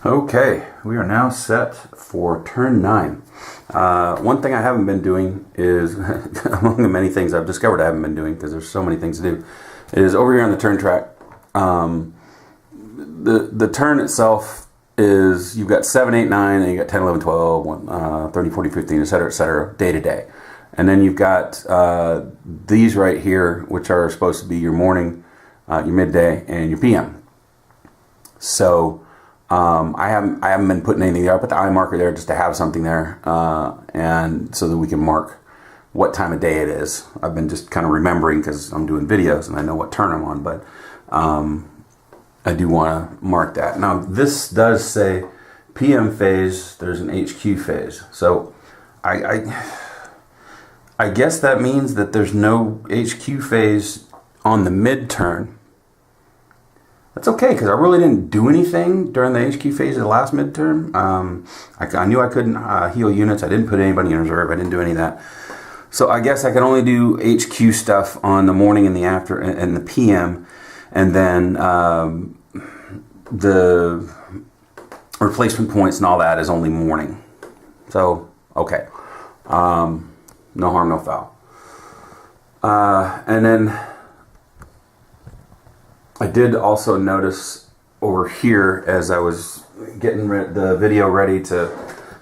Okay, we are now set for turn 9. One thing I haven't been doing is, among the many things I've discovered I haven't been doing, because there's so many things to do, is over here on the turn track. The turn itself is, you've got 7, 8, 9, and you got 10, 11, 12, 13, 14, 15, etc., day to day. And then you've got these right here, which are supposed to be your morning, your midday, and your PM. So I haven't been putting anything there. I put the eye marker there just to have something there, and so that we can mark what time of day it is. I've been just kind of remembering because I'm doing videos and I know what turn I'm on, but I do want to mark that. Now this does say PM phase. There's an HQ phase, so I guess that means that there's no HQ phase on the mid turn. That's okay, because I really didn't do anything during the HQ phase of the last midterm. I knew I couldn't heal units. I didn't put anybody in reserve. I didn't do any of that. So I guess I can only do HQ stuff on the morning and the after and the PM, and then the replacement points and all that is only morning. So okay, no harm, no foul. And then I did also notice over here as I was getting the video ready to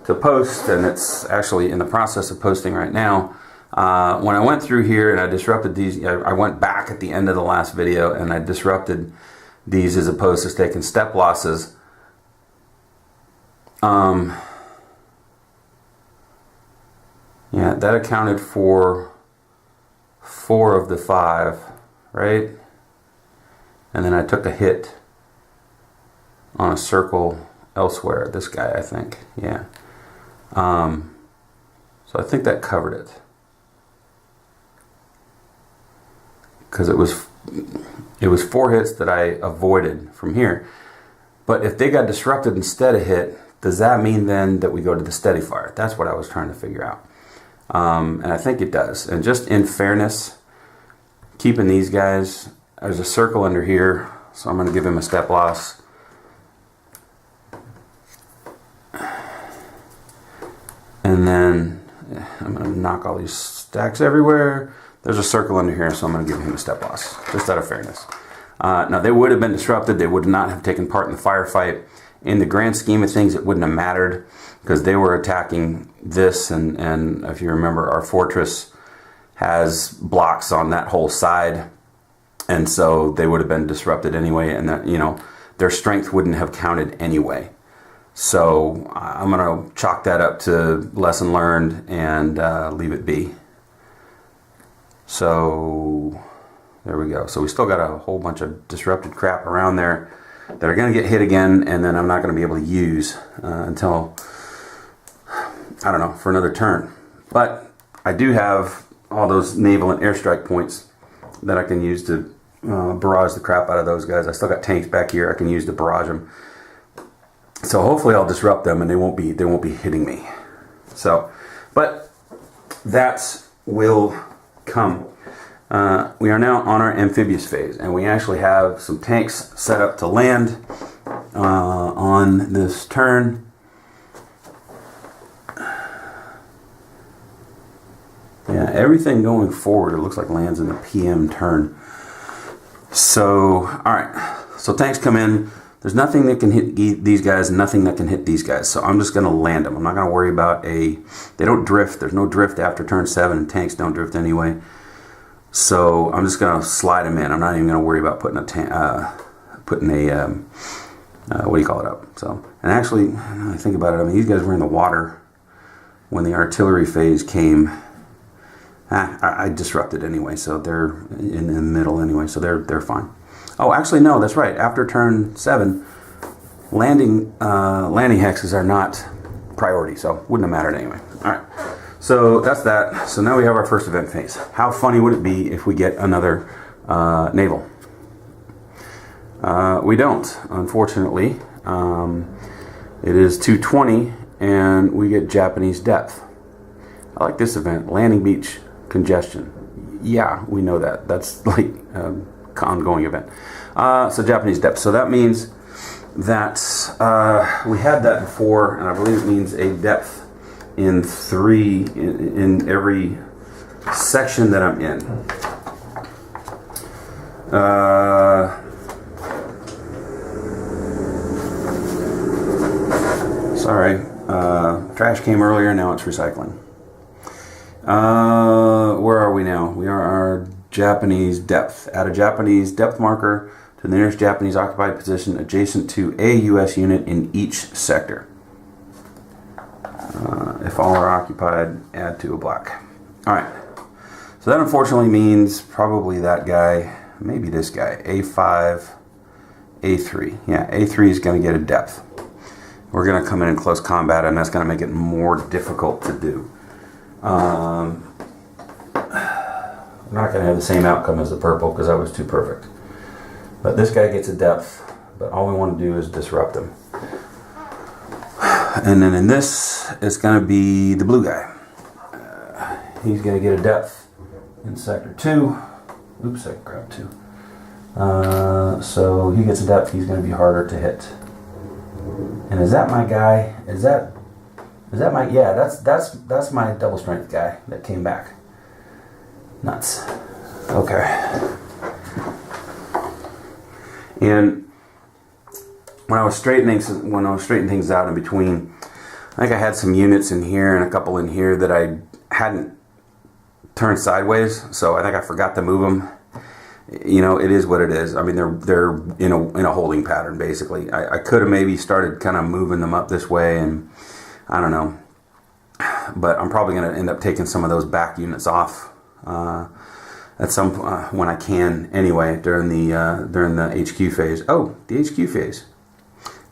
post, and it's actually in the process of posting right now. When I went through here and I disrupted these, I went back at the end of the last video and I disrupted these as opposed to taking step losses. Yeah, that accounted for 4 of the 5, right? And then I took a hit on a circle elsewhere. This guy, I think. Yeah. So I think that covered it. Because it was 4 hits that I avoided from here. But if they got disrupted instead of hit, does that mean then that we go to the steady fire? That's what I was trying to figure out. And I think it does. And just in fairness, keeping these guys... There's a circle under here, so I'm going to give him a step loss. And then I'm going to knock all these stacks everywhere. There's a circle under here, so I'm going to give him a step loss, just out of fairness. Now, they would have been disrupted. They would not have taken part in the firefight. In the grand scheme of things, it wouldn't have mattered because they were attacking this, and if you remember, our fortress has blocks on that whole side. And so they would have been disrupted anyway, and that, you know, their strength wouldn't have counted anyway. So I'm going to chalk that up to lesson learned and leave it be. So there we go. So we still got a whole bunch of disrupted crap around there that are going to get hit again, and then I'm not going to be able to use until, I don't know, for another turn. But I do have all those naval and airstrike points that I can use to barrage the crap out of those guys. I still got tanks back here I can use to barrage them. So hopefully I'll disrupt them and they won't be hitting me. So, but that will come. We are now on our amphibious phase, and we actually have some tanks set up to land on this turn. Yeah, everything going forward, it looks like lands in the PM turn. So, alright. So tanks come in. There's nothing that can hit these guys, nothing that can hit these guys. So I'm just going to land them. I'm not going to worry about they don't drift. There's no drift after turn 7, and tanks don't drift anyway. So I'm just going to slide them in. I'm not even going to worry about putting a what do you call it up. So, and actually, I think about it, I mean, these guys were in the water when the artillery phase came. I disrupted anyway, so they're in the middle anyway, so they're fine. Oh, actually, no, that's right. After turn 7, landing hexes are not priority, so wouldn't have mattered anyway. All right, so that's that. So now we have our first event phase. How funny would it be if we get another naval? We don't, unfortunately. It is 220, and we get Japanese depth. I like this event, landing beach congestion. Yeah, we know that. That's like ongoing event. So Japanese depth. So that means That's, we had that before, and I believe it means a depth in 3 in every section that I'm in. Sorry, trash came earlier, now it's recycling. Where are we now? We are our Japanese depth. Add a Japanese depth marker to the nearest Japanese occupied position adjacent to a U.S. unit in each sector. If all are occupied, add to a black. Alright, so that unfortunately means probably that guy, maybe this guy, A5, A3. Yeah, A3 is going to get a depth. We're going to come in close combat, and that's going to make it more difficult to do. I'm not going to have the same outcome as the purple because that was too perfect. But this guy gets a depth, but all we want to do is disrupt him. And then in this, it's going to be the blue guy. He's going to get a depth in sector 2. Oops, I grabbed 2. So he gets a depth, he's going to be harder to hit. And is that my guy? Is that my, yeah, that's my double strength guy that came back. Nuts. Okay. And when I was straightening things out in between, I think I had some units in here and a couple in here that I hadn't turned sideways, so I think I forgot to move them. You know, it is what it is. I mean, they're in a holding pattern basically. I could have maybe started kind of moving them up this way, and I don't know. But I'm probably going to end up taking some of those back units off at some when I can anyway during the HQ phase. Oh, the HQ phase.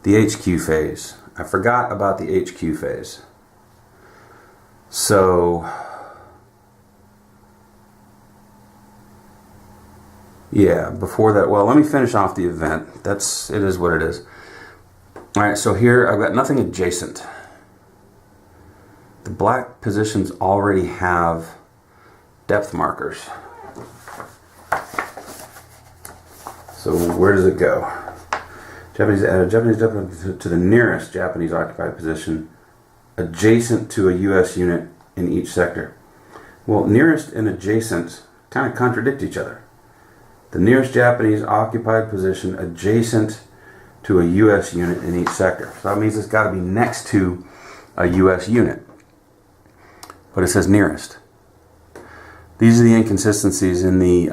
The HQ phase. I forgot about the HQ phase. So yeah, before that, well, let me finish off the event. It is what it is. All right, so here I've got nothing adjacent. The black positions already have depth markers. So where does it go? Japanese depth to the nearest Japanese occupied position adjacent to a U.S. unit in each sector. Well, nearest and adjacent kind of contradict each other. The nearest Japanese occupied position adjacent to a U.S. unit in each sector. So that means it's got to be next to a U.S. unit. But it says nearest. These are the inconsistencies in the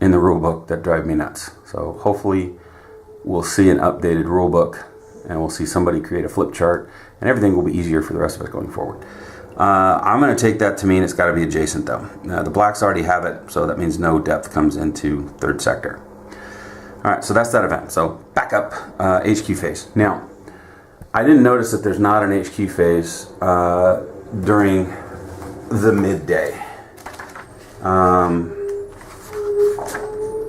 rule book that drive me nuts. So hopefully we'll see an updated rule book, and we'll see somebody create a flip chart, and everything will be easier for the rest of us going forward. I'm going to take that to mean it's got to be adjacent though. The blacks already have it, so that means no depth comes into third sector. Alright, so that's that event. So back up, HQ phase. Now, I didn't notice that there's not an HQ phase during the midday.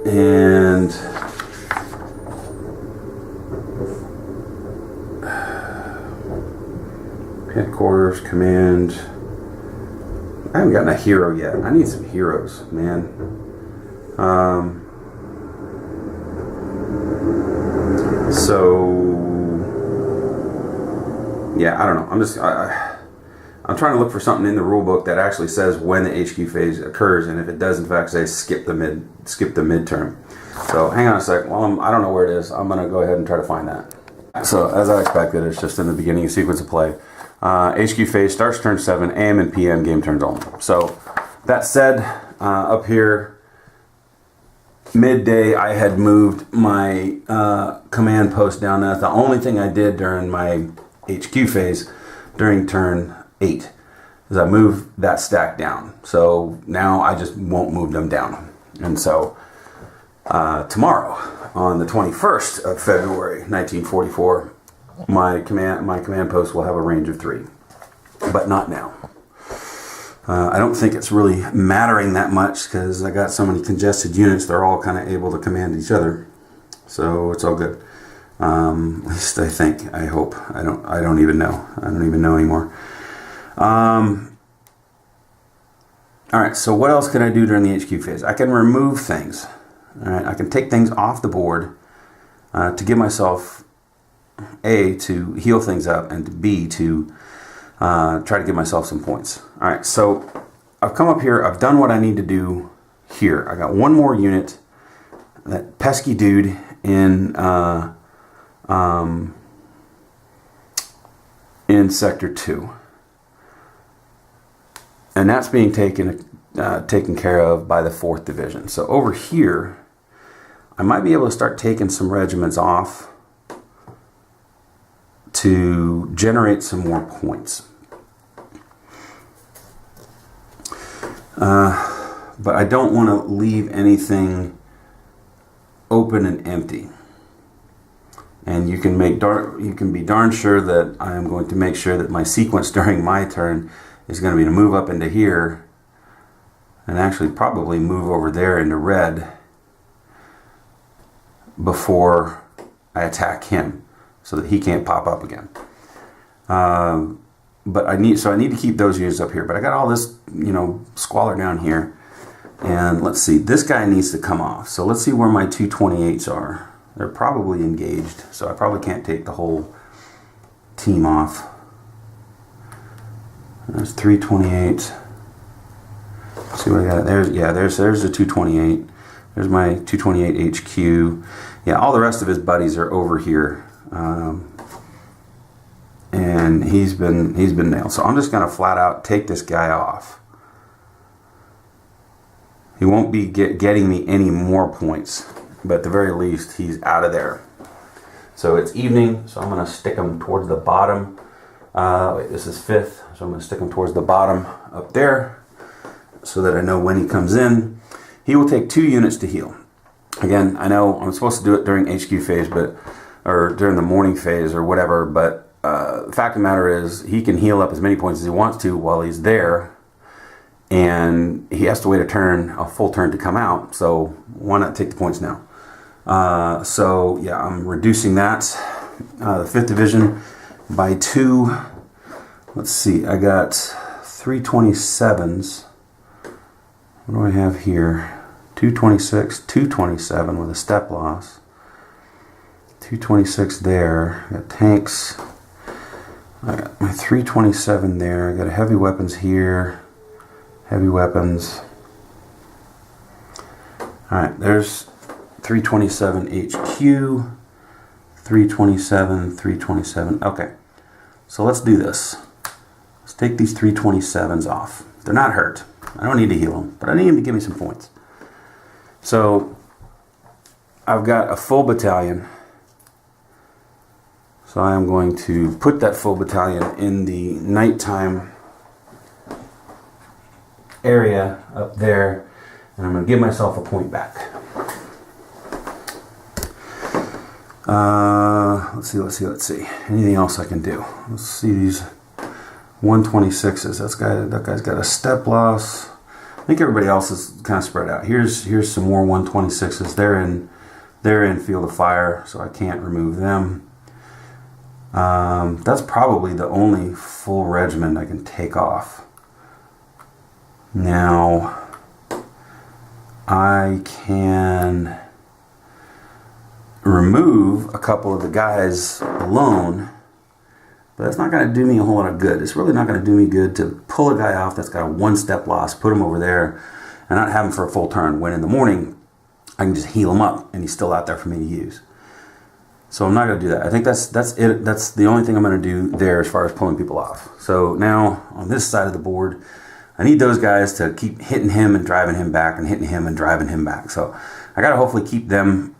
And headquarters, command. I haven't gotten a hero yet. I need some heroes, man. So yeah, I don't know. I'm trying to look for something in the rule book that actually says when the HQ phase occurs, and if it does in fact say skip the midterm. So hang on a sec. Well, I don't know where it is. I'm gonna go ahead and try to find that. So as I expected, it's just in the beginning of sequence of play. HQ phase starts turn 7, AM and PM game turns only. So that said, up here, midday, I had moved my command post down. That's the only thing I did during my HQ phase during turn 8 is I moved that stack down. So now I just won't move them down. And so tomorrow, on the 21st of February 1944, my command post will have a range of 3, but not now. I don't think it's really mattering that much because I got so many congested units. They're all kind of able to command each other, so it's all good. At least I think. I hope. I don't even know. I don't even know anymore. All right. So what else can I do during the HQ phase? I can remove things. All right. I can take things off the board to give myself A, to heal things up, and B, to try to give myself some points. All right, so I've come up here. I've done what I need to do here. I got one more unit. That pesky dude in Sector 2. And that's being taken care of by the 4th Division. So over here, I might be able to start taking some regiments off to generate some more points. But I don't want to leave anything open and empty. And you can be darn sure that I am going to make sure that my sequence during my turn is going to be to move up into here and actually probably move over there into red before I attack him so that he can't pop up again. But I need to keep those units up here. But I got all this, squalor down here. And let's see, this guy needs to come off. So let's see where my 228s are. They're probably engaged, so I probably can't take the whole team off. There's 328. See what I got? There's the 228. There's my 228 HQ. Yeah, all the rest of his buddies are over here. And he's been nailed. So I'm just gonna flat out take this guy off. He won't be getting me any more points, but at the very least, he's out of there. So it's evening, so I'm going to stick him towards the bottom. This is 5th, so I'm going to stick him towards the bottom up there so that I know when he comes in. He will take 2 units to heal. Again, I know I'm supposed to do it during HQ phase, or during the morning phase or whatever, but the fact of the matter is he can heal up as many points as he wants to while he's there. And he has to wait a full turn to come out. So why not take the points now? So yeah, I'm reducing that. The 5th Division by 2. Let's see, I got 327s. What do I have here? 226, 227 with a step loss. 226 there. I got tanks. I got my 327 there. I got heavy weapons here. Heavy weapons. Alright, there's 327 HQ, 327, 327. Okay, so let's do this. Let's take these 327s off. They're not hurt. I don't need to heal them, but I need them to give me some points. So I've got a full battalion. So I am going to put that full battalion in the nighttime area up there, and I'm going to give myself a point back. Let's see. Anything else I can do? Let's see these 126s. That guy's got a step loss. I think everybody else is kind of spread out. Here's some more 126s. They're in field of fire, so I can't remove them. That's probably the only full regiment I can take off. Now, I can remove a couple of the guys alone, but that's not going to do me a whole lot of good. It's really not going to do me good to pull a guy off that's got a 1-step loss, put him over there, and not have him for a full turn, when in the morning I can just heal him up and he's still out there for me to use. So I'm not going to do that. I think that's it. That's the only thing I'm going to do there as far as pulling people off. So now on this side of the board, I need those guys to keep hitting him and driving him back and hitting him and driving him back. So I got to hopefully keep them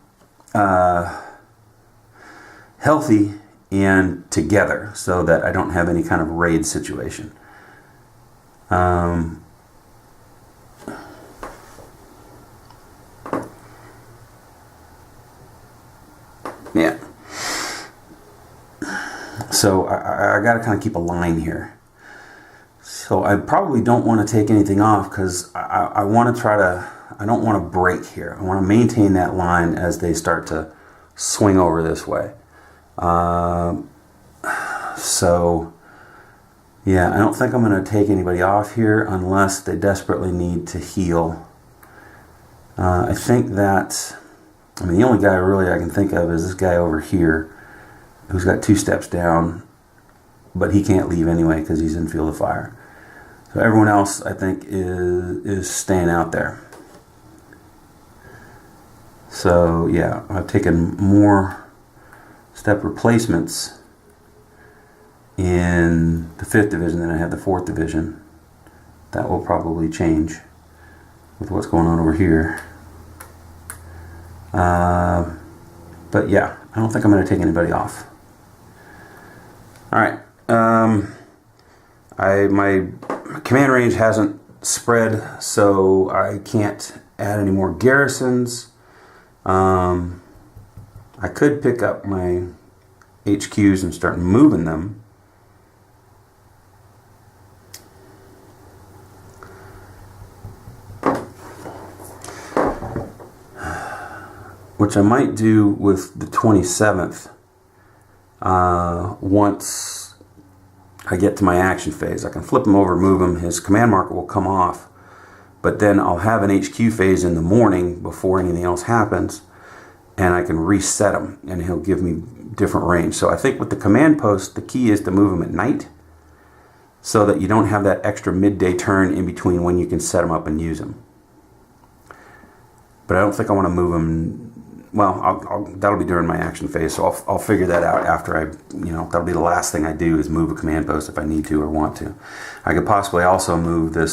healthy and together so that I don't have any kind of raid situation. Yeah. So I got to kind of keep a line here. So I probably don't want to take anything off because I want to I don't want to break here. I want to maintain that line as they start to swing over this way. So yeah, I don't think I'm going to take anybody off here unless they desperately need to heal. I think that, the only guy really I can think of is this guy over here. who's got 2 steps down, but he can't leave anyway because he's in field of fire. So everyone else, I think, is staying out there. So yeah, I've taken more step replacements in the 5th Division than I have the 4th Division. That will probably change with what's going on over here. But yeah, I don't think I'm going to take anybody off. Alright, my command range hasn't spread, so I can't add any more garrisons. I could pick up my HQs and start moving them. Which I might do with the 27th once I get to my action phase. I can flip him over, move him, his command marker will come off, but then I'll have an HQ phase in the morning before anything else happens, and I can reset him, and he'll give me different range. So I think with the command post, the key is to move him at night so that you don't have that extra midday turn in between when you can set him up and use him. But I don't think I want to move him. Well, that'll be during my action phase, so I'll figure that out after I, that'll be the last thing I do is move a command post if I need to or want to. I could possibly also move the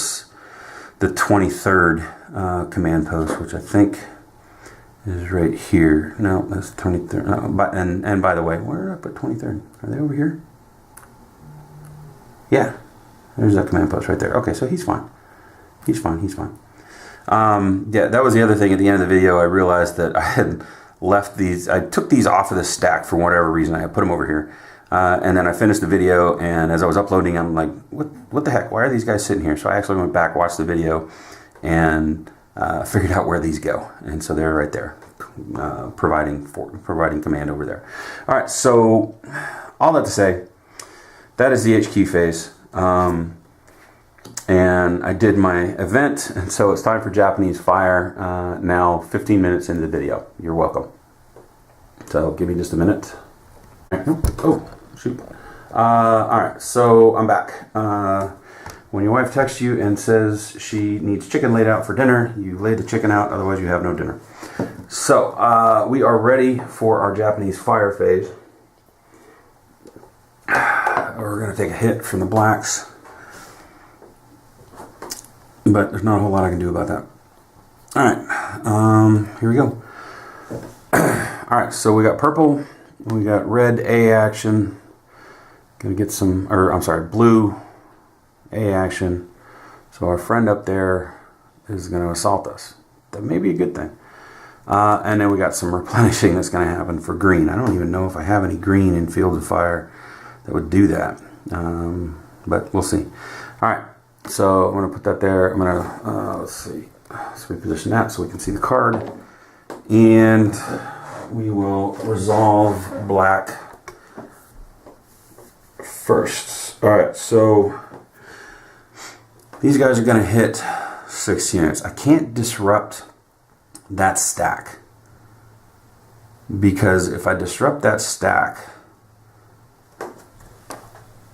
23rd command post, which I think is right here. No, that's 23rd. No, and by the way, where did I put 23rd? Are they over here? Yeah, there's that command post right there. Okay, so he's fine. He's fine. Yeah, that was the other thing at the end of the video. I realized that I had left these, I took these off of the stack for whatever reason. I put them over here. And then I finished the video, and as I was uploading, I'm like, what the heck? Why are these guys sitting here? So I actually went back, watched the video, and figured out where these go. And so they're right there, providing command over there. All right, so all that to say, that is the HQ phase. And I did my event, and so it's time for Japanese fire. Now 15 minutes into the video. You're welcome. So give me just a minute. Oh, shoot. Alright, so I'm back. When your wife texts you and says she needs chicken laid out for dinner, you lay the chicken out, otherwise you have no dinner. So we are ready for our Japanese fire phase. We're going to take a hit from the blacks. But there's not a whole lot I can do about that. Alright, here we go. Alright, so we got purple, we got red A action. Gonna get some, blue A action. So our friend up there is gonna assault us. That may be a good thing. And then we got some replenishing that's gonna happen for green. I don't even know if I have any green in Fields of Fire that would do that. But we'll see. Alright. So I'm going to put that there. I'm going to, let's see, let's reposition that so we can see the card. And we will resolve black first. All right, so these guys are going to hit 6 units. I can't disrupt that stack, because if I disrupt that stack,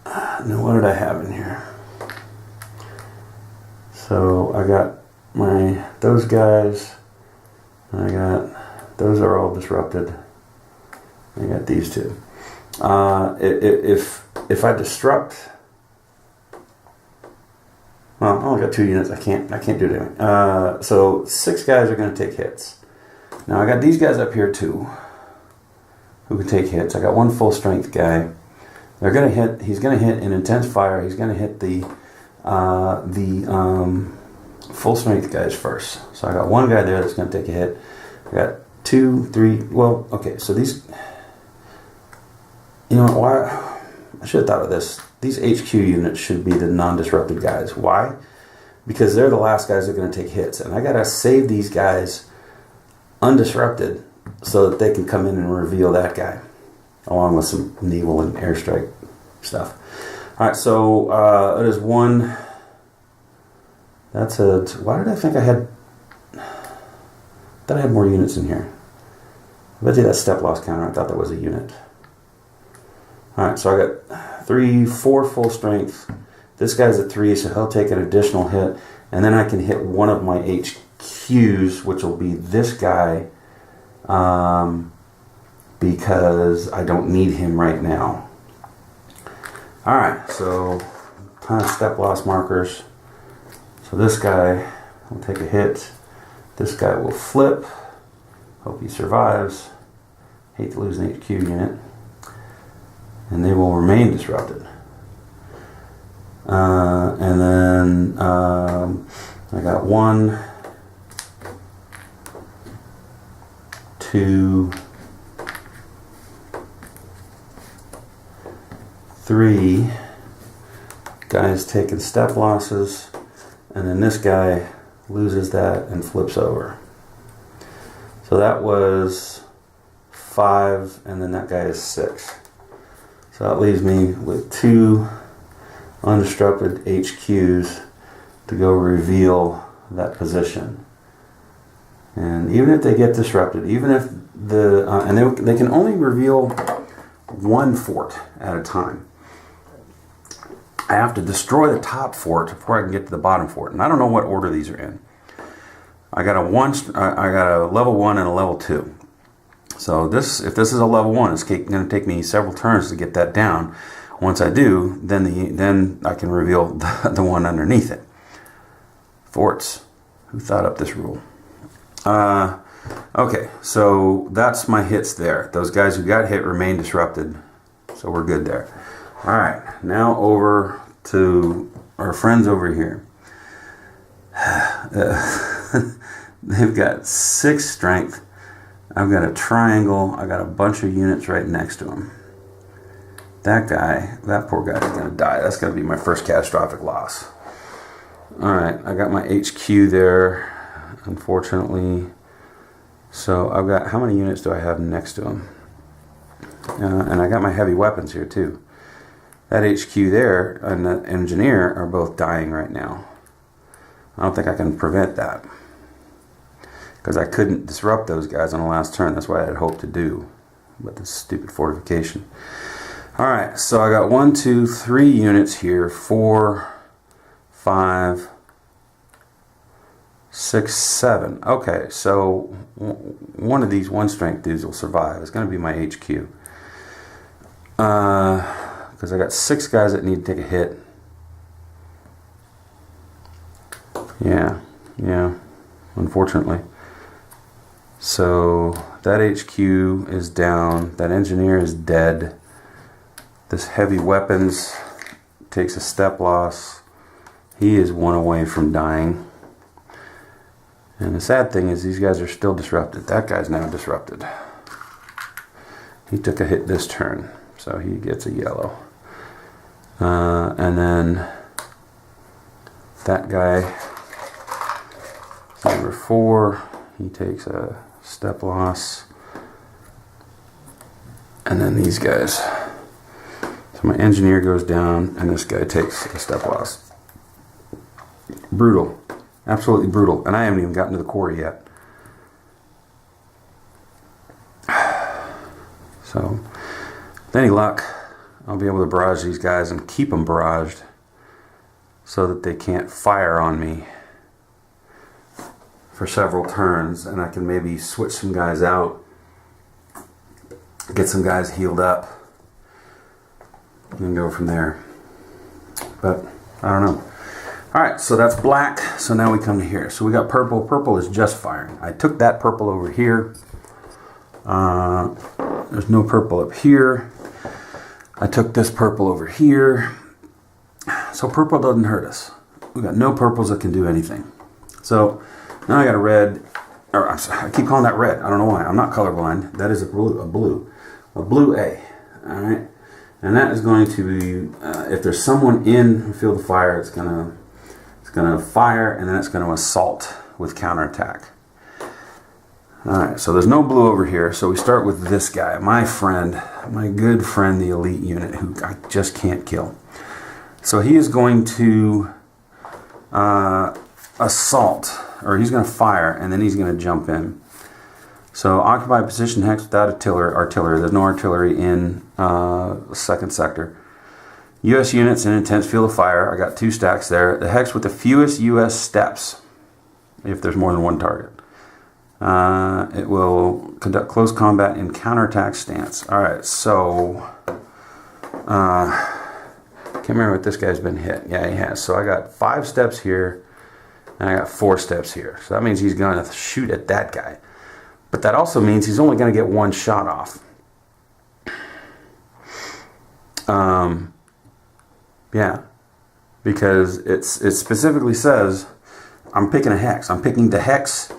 now what did I have in here? So I got those guys, and those are all disrupted. I got these two. If I disrupt, well, I only got 2 units. I can't do it anyway. So 6 guys are going to take hits. Now I got these guys up here too, who can take hits. I got 1 full strength guy. They're going to hit. He's going to hit in intense fire. He's going to hit the full strength guys first. So I got 1 guy there that's going to take a hit. I got 2, 3. Well, okay. So these, why? I should have thought of this. These HQ units should be the non-disrupted guys. Why? Because they're the last guys that are going to take hits, and I got to save these guys undisrupted so that they can come in and reveal that guy, along with some naval and airstrike stuff. All right, so that is 1. That's a. Why did I think I had? Thought I had more units in here. I bet you that step loss counter. I thought that was a unit. Alright, so I got 4 full strength. This guy's at 3, so he'll take an additional hit. And then I can hit one of my HQs, which will be this guy, because I don't need him right now. Alright, so a ton of step loss markers. So this guy will take a hit. This guy will flip. Hope he survives. Hate to lose an HQ unit. And they will remain disrupted. And then I got 1, 2, 3 guys taking step losses, and then this guy loses that and flips over. So that was 5, and then that guy is 6. So that leaves me with 2 undisrupted HQs to go reveal that position. And even if they get disrupted, even if they can only reveal 1 fort at a time. I have to destroy the top fort before I can get to the bottom fort, and I don't know what order these are in. I got a level 1 and a level 2. So if this is a level 1, it's going to take me several turns to get that down. Once I do, then I can reveal the one underneath it. Forts. Who thought up this rule? Okay, so that's my hits there. Those guys who got hit remain disrupted. So we're good there. Alright, now over to our friends over here. They've got 6 strength. I've got a triangle. I got a bunch of units right next to them. That guy, that poor guy is going to die. That's going to be my first catastrophic loss. Alright, I got my HQ there, unfortunately. So I've got, how many units do I have next to him? And I got my heavy weapons here too. That HQ there and that engineer are both dying right now. I don't think I can prevent that, because I couldn't disrupt those guys on the last turn. That's what I had hoped to do. But this stupid fortification. Alright, so I got 1, 2, 3 units here. 4, 5, 6, 7. Okay, so one of these 1 strength dudes will survive. It's going to be my HQ. Because I got 6 guys that need to take a hit. Yeah, unfortunately. So that HQ is down. That engineer is dead. This heavy weapons takes a step loss. He is 1 away from dying. And the sad thing is these guys are still disrupted. That guy's now disrupted. He took a hit this turn, so he gets a yellow. And then that guy, number 4, he takes a step loss. And then these guys. So my engineer goes down, and this guy takes a step loss. Brutal. Absolutely brutal. And I haven't even gotten to the quarry yet. So, with any luck, I'll be able to barrage these guys and keep them barraged so that they can't fire on me for several turns, and I can maybe switch some guys out, get some guys healed up, and go from there. But I don't know. Alright, so that's black. So now we come to here. So we got purple. Purple is just firing. I took that purple over here. There's no purple up here. I took this purple over here. So purple doesn't hurt us. We got no purples that can do anything. So now I got a red. Or I'm sorry, I keep calling that red. I don't know why. I'm not colorblind. That is a blue. A blue A. Alright. And that is going to be, if there's someone in the field of fire, it's going to fire, and then it's going to assault with counterattack. Alright, so there's no blue over here, so we start with this guy, my friend, my good friend, the elite unit, who I just can't kill. So he is going to assault, or he's going to fire, and then he's going to jump in. So occupy position hex without artillery. There's no artillery in second sector. U.S. units in intense field of fire. I got 2 stacks there. The hex with the fewest U.S. steps, if there's more than one target. It will conduct close combat in counterattack stance. All right, so can't remember what this guy's been hit. Yeah, he has. So I got 5 steps here, and I got 4 steps here. So that means he's going to shoot at that guy. But that also means he's only going to get 1 shot off. Yeah, because it specifically says I'm picking a hex. I'm picking the hex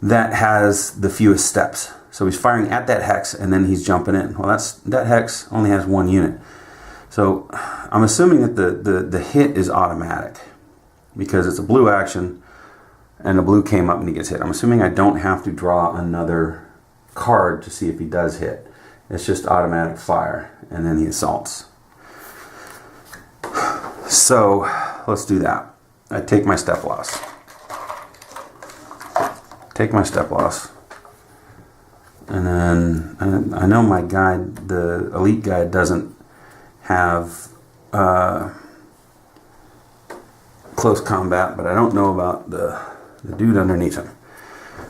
that has the fewest steps. So he's firing at that hex and then he's jumping in. Well, that hex only has 1 unit. So I'm assuming that the hit is automatic because it's a blue action and the blue came up and he gets hit. I'm assuming I don't have to draw another card to see if he does hit. It's just automatic fire and then he assaults. So let's do that. I take my step loss. And then I know my guide, the elite guide, doesn't have close combat, but I don't know about the dude underneath him.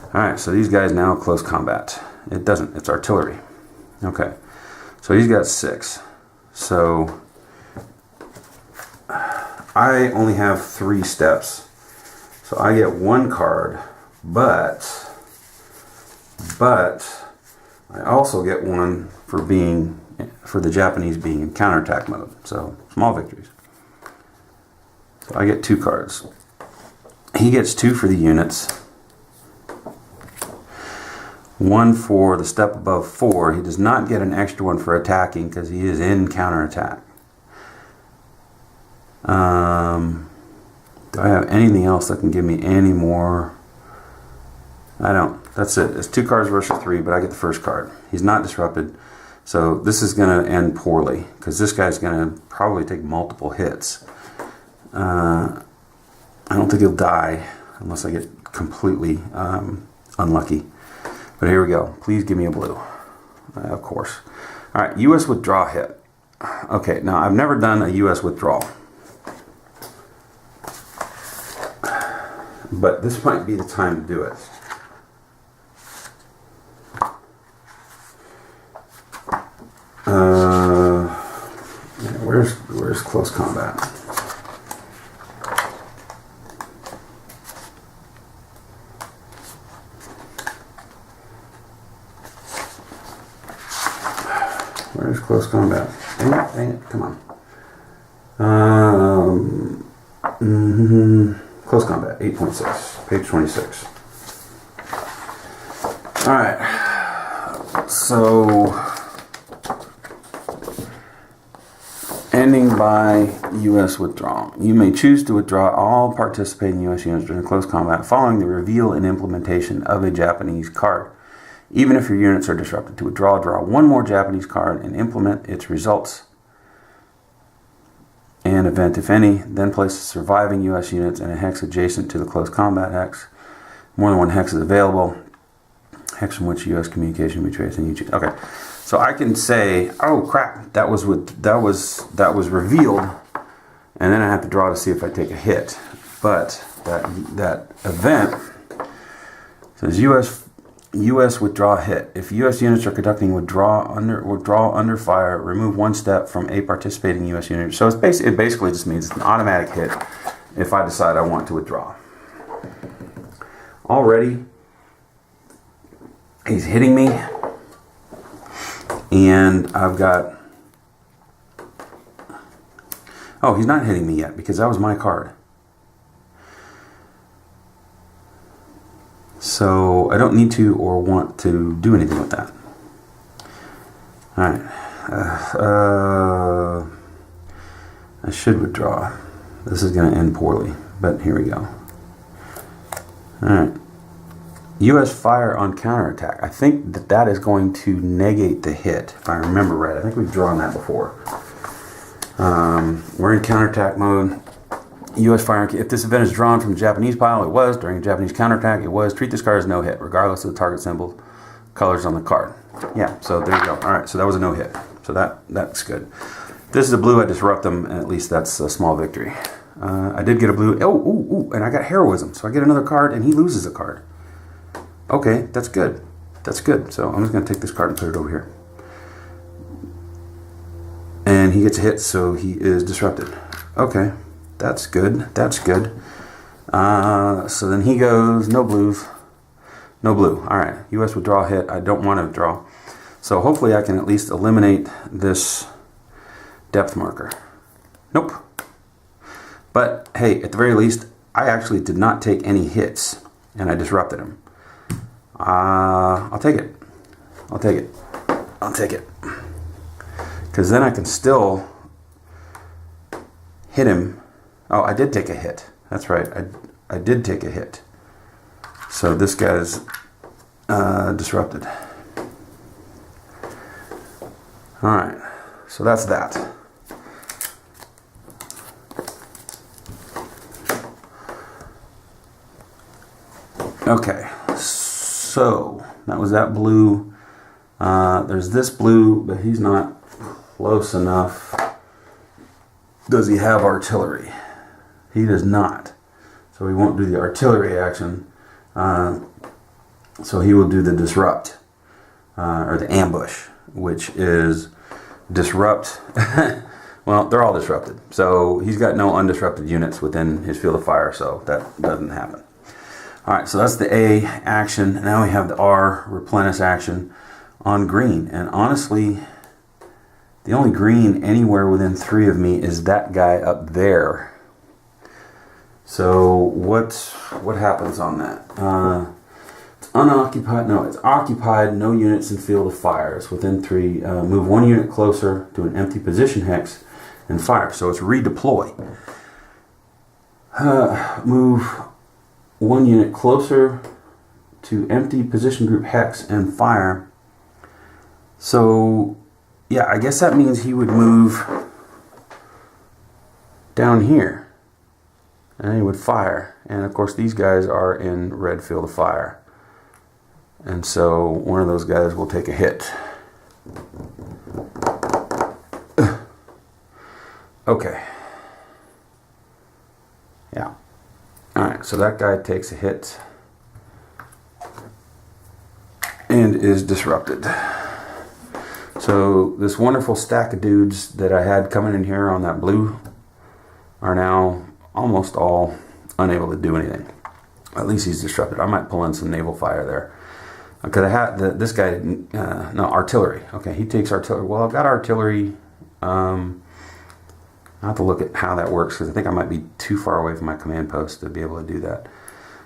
Alright, so these guys now close combat. It doesn't, it's artillery. Okay, so he's got 6. So I only have 3 steps. So I get 1 card, but I also get 1 for the Japanese being in counterattack mode. So small victories. So I get 2 cards. He gets 2 for the units. 1 for the step above 4. He does not get an extra 1 for attacking because he is in counterattack. Do I have anything else that can give me any more? I don't. That's it. It's 2 cards versus 3, but I get the first card. He's not disrupted. So this is going to end poorly because this guy's going to probably take multiple hits. I don't think he'll die unless I get completely unlucky. But here we go. Please give me a blue. Of course. All right, U.S. withdraw hit. Okay, now I've never done a U.S. withdrawal. But this might be the time to do it. Where's close combat? Where's close combat? Dang it, come on. Close combat, 8.6, page 26. Alright, so ending by U.S. withdrawal. You may choose to withdraw all participating U.S. units during close combat following the reveal and implementation of a Japanese card. Even if your units are disrupted, to withdraw, draw 1 more Japanese card and implement its results and event, if any. Then place the surviving U.S. units in a hex adjacent to the close combat hex. More than 1 hex is available. Hex from which U.S. communication will be traced in each. Okay, so I can say, oh crap, that was revealed, and then I have to draw to see if I take a hit. But that event says U.S. withdraw hit. If U.S. units are conducting withdraw under fire, remove 1 step from a participating U.S. unit. So it basically just means it's an automatic hit if I decide I want to withdraw. Already, he's hitting me, and I've got... Oh, he's not hitting me yet because that was my card. So I don't need to or want to do anything with that. Alright. I should withdraw. This is going to end poorly, but here we go. Alright. U.S. fire on counterattack. I think that is going to negate the hit, if I remember right. I think we've drawn that before. We're in counterattack mode. U.S. fire. If this event is drawn from the Japanese pile, it was. During a Japanese counterattack, it was. Treat this card as no hit, regardless of the target symbol. colors on the card. Yeah, so there you go. All right, so that was a no hit. So that's good. This is a blue. I disrupt them, and at least that's a small victory. I did get a blue. Oh, ooh, ooh, and I got heroism. So I get another card, and he loses a card. Okay, that's good. That's good. So I'm just going to take this card and put it over here. And he gets a hit, so he is disrupted. Okay, that's good. That's good. So then he goes, no blues. No blue. All right, U.S. withdraw hit. I don't want to withdraw. So hopefully I can at least eliminate this depth marker. Nope. But hey, at the very least, I actually did not take any hits, and I disrupted him. I'll take it. I'll take it. I'll take it. Because then I can still hit him. Oh, I did take a hit. That's right. I did take a hit. So this guy's disrupted. All right. So that's that. Okay. So that was that blue. There's this blue, but he's not close enough. Does he have artillery? He does not. So he won't do the artillery action. So he will do the disrupt, or the ambush, which is disrupt. Well, they're all disrupted. So he's got no undisrupted units within his field of fire, so that doesn't happen. All right, so that's the A action. Now we have the R replenish action on green. And honestly, the only green anywhere within 3 of me is that guy up there. So what happens on that? It's unoccupied. No, it's occupied. No units in field of fire. It's within 3. Move 1 unit closer to an empty position hex and fire. So it's redeploy. Move 1 unit closer to empty position group hex and fire. So yeah, I guess that means he would move down here and he would fire. And of course these guys are in red field of fire. And so one of those guys will take a hit. Okay. Yeah. Alright, so that guy takes a hit and is disrupted. So this wonderful stack of dudes that I had coming in here on that blue are now almost all unable to do anything. At least he's disrupted. I might pull in some naval fire there. Because I had this guy, no, artillery. Okay, he takes artillery. Well, I've got artillery. I have to look at how that works because I think I might be too far away from my command post to be able to do that,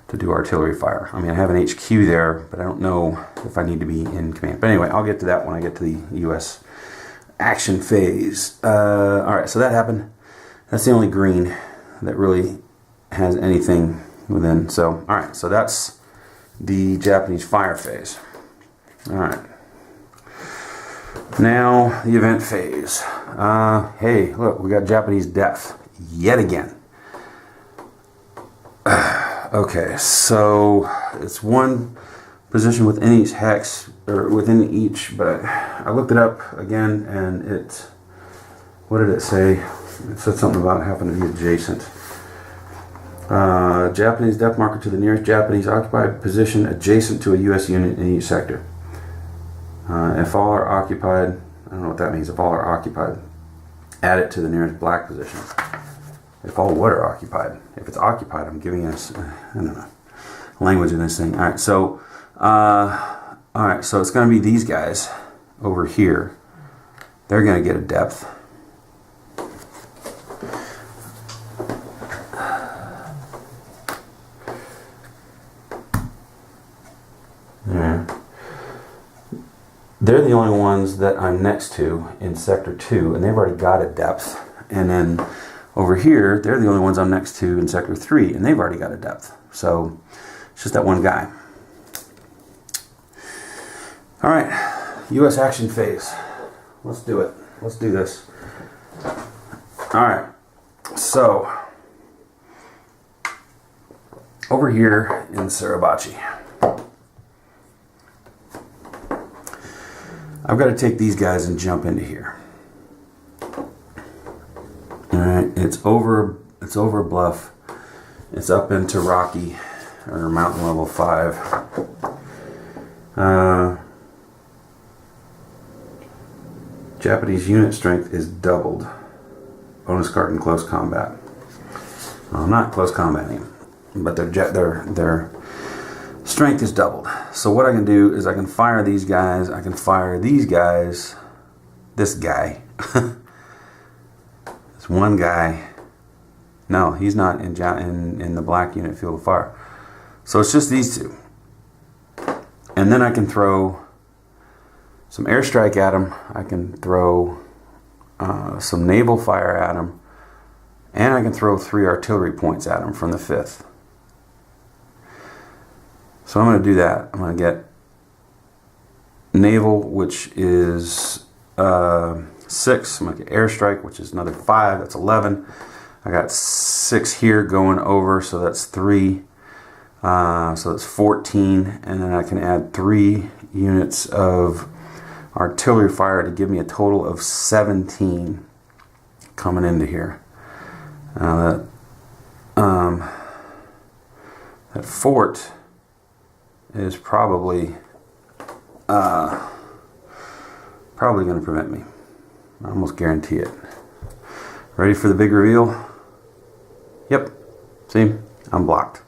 to do artillery fire. I mean, I have an HQ there, but I don't know if I need to be in command. But anyway, I'll get to that when I get to the U.S. action phase. All right, so that happened. That's the only green that really has anything within. So, all right, so that's the Japanese fire phase. All right. Now, the event phase. Hey, look, we got Japanese depth yet again. Okay, so it's 1 position within each hex, or within each, but I looked it up again, and it, what did it say? It said something about having to be adjacent. Japanese depth marker to the nearest Japanese occupied position adjacent to a U.S. unit in each sector. If all are occupied, I don't know what that means, if all are occupied, add it to the nearest black position. If all what are occupied? If it's occupied, I'm giving us, I don't know, language in this thing. All right, so it's going to be these guys over here. They're going to get a depth. Yeah. They're the only ones that I'm next to in Sector 2, and they've already got a depth. And then over here, they're the only ones I'm next to in Sector 3, and they've already got a depth. So it's just that one guy. All right, U.S. action phase. Let's do it. Let's do this. All right, so over here in Suribachi. I've got to take these guys and jump into here. Alright, it's over a bluff. It's up into Rocky, or Mountain Level 5. Japanese unit strength is doubled. Bonus card in close combat. Well, I'm not close combating, but their strength is doubled. So what I can do is I can fire these guys. I can fire these guys. This guy. This one guy. No, he's not in the black unit field of fire. So it's just these two. And then I can throw some airstrike at him. I can throw some naval fire at him. And I can throw 3 artillery points at him from the 5th. So I'm going to do that. I'm going to get naval, which is 6. I'm going to get airstrike, which is another 5. That's 11. I got 6 here going over, so that's 3. So that's 14. And then I can add 3 units of artillery fire to give me a total of 17 coming into here. Now that fort is probably going to prevent me. I almost guarantee it. Ready for the big reveal? Yep. See? I'm blocked.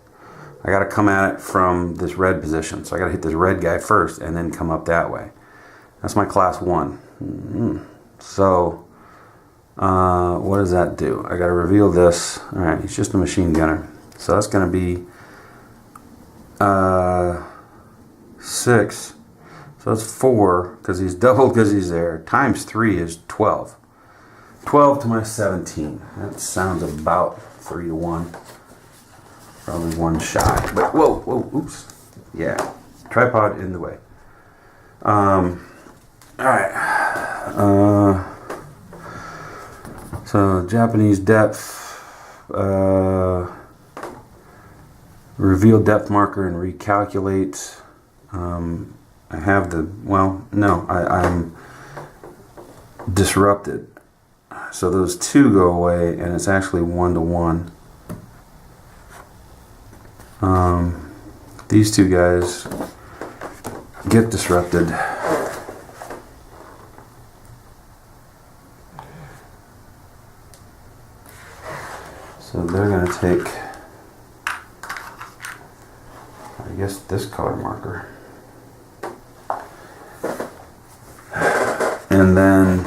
I got to come at it from this red position. So I got to hit this red guy first and then come up that way. That's my class 1. So, what does that do? I got to reveal this. Alright, he's just a machine gunner. So that's going to be 6. So that's 4, because he's doubled because he's there. Times 3 is 12. 12 to my 17. That sounds about 3 to 1. Probably 1 shy. But whoa, oops. Yeah. Tripod in the way. Alright. So Japanese depth. Reveal depth marker and recalculate. I have the, well, no, I'm disrupted. So those 2 go away, and it's actually 1 to 1. These 2 guys get disrupted. So they're going to take, I guess, this color marker. And then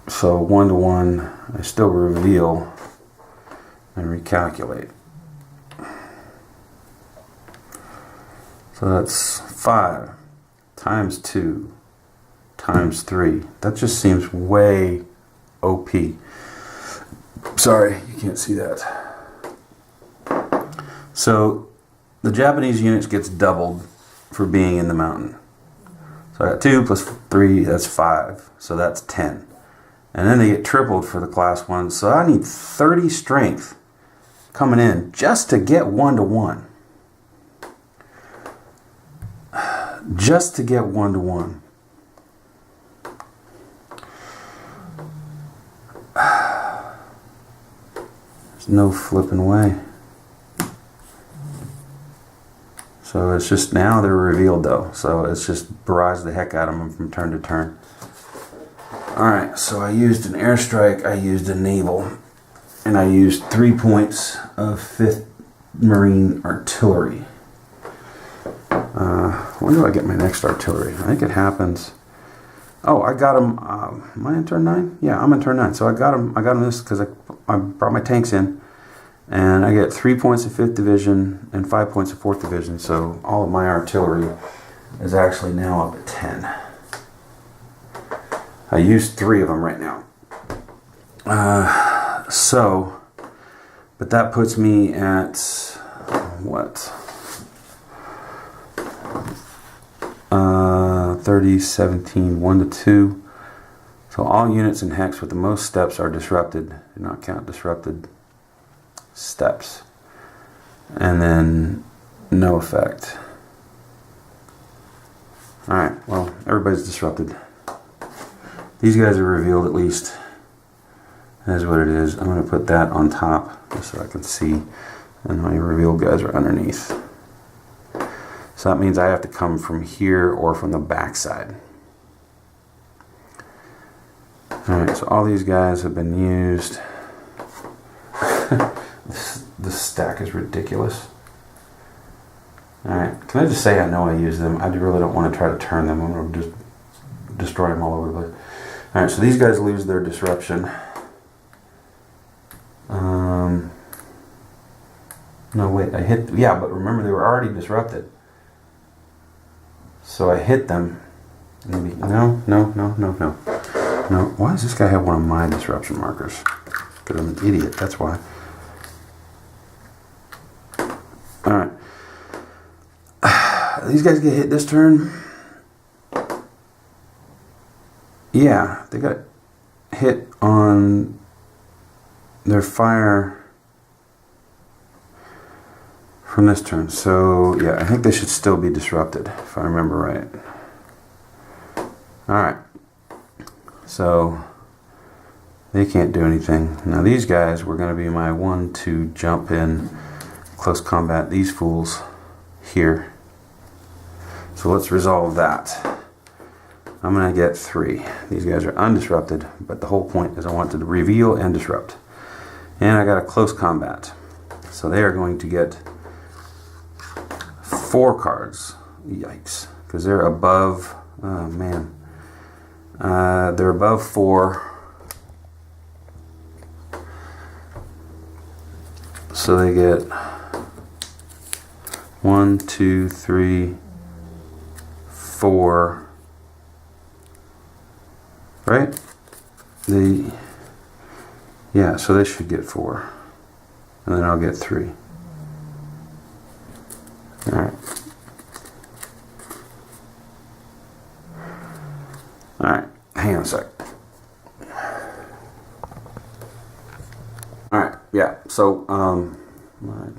so 1 to 1, I still reveal and recalculate. So that's 5 times 2 times 3. That just seems way OP. Sorry, you can't see that. So the Japanese units gets doubled for being in the mountain. So I got 2 plus 3, that's 5. So that's 10. And then they get tripled for the class 1. So I need 30 strength coming in just to get 1 to 1. Just to get 1 to 1. There's no flipping way. So it's just, now they're revealed though. So it's just barrage the heck out of them from turn to turn. Alright, so I used an airstrike, I used a naval, and I used 3 points of 5th Marine artillery. When do I get my next artillery? I think it happens. Oh, I got him. Am I in turn 9? Yeah, I'm in turn 9. So I got him this because I brought my tanks in. And I get 3 points of 5th Division and 5 points of 4th Division. So all of my artillery is actually now up at 10. I used 3 of them right now. But that puts me at what? 30, 17, 1 to 2. So all units in hex with the most steps are disrupted. Do not count disrupted steps. And then no effect. Alright, well, everybody's disrupted. These guys are revealed at least. That's what it is. I'm going to put that on top just so I can see. And my revealed guys are underneath. So that means I have to come from here or from the back side. Alright, so all these guys have been used. This stack is ridiculous. Alright, can I just say I know I use them? I really don't want to try to turn them. I'm going to just destroy them all over the place. Alright, so these guys lose their disruption. No, wait, I hit... Yeah, but remember they were already disrupted. So I hit them. Maybe... No. Why does this guy have one of my disruption markers? Because I'm an idiot, that's why. Alright. These guys get hit this turn. Yeah, they got hit on their fire from this turn. So, yeah, I think they should still be disrupted, if I remember right. Alright. So, they can't do anything. Now, these guys were going to be my 1-2 jump in close combat. These fools here. So, let's resolve that. I'm going to get 3. These guys are undisrupted, but the whole point is I want to reveal and disrupt. And I got a close combat. So they are going to get 4 cards. Yikes. Because they're above... Oh, man. They're above 4. So they get 1, 2, 3, 4... Right? Yeah, so they should get 4. And then I'll get 3. Alright. Alright, hang on a sec. Alright, yeah, so, my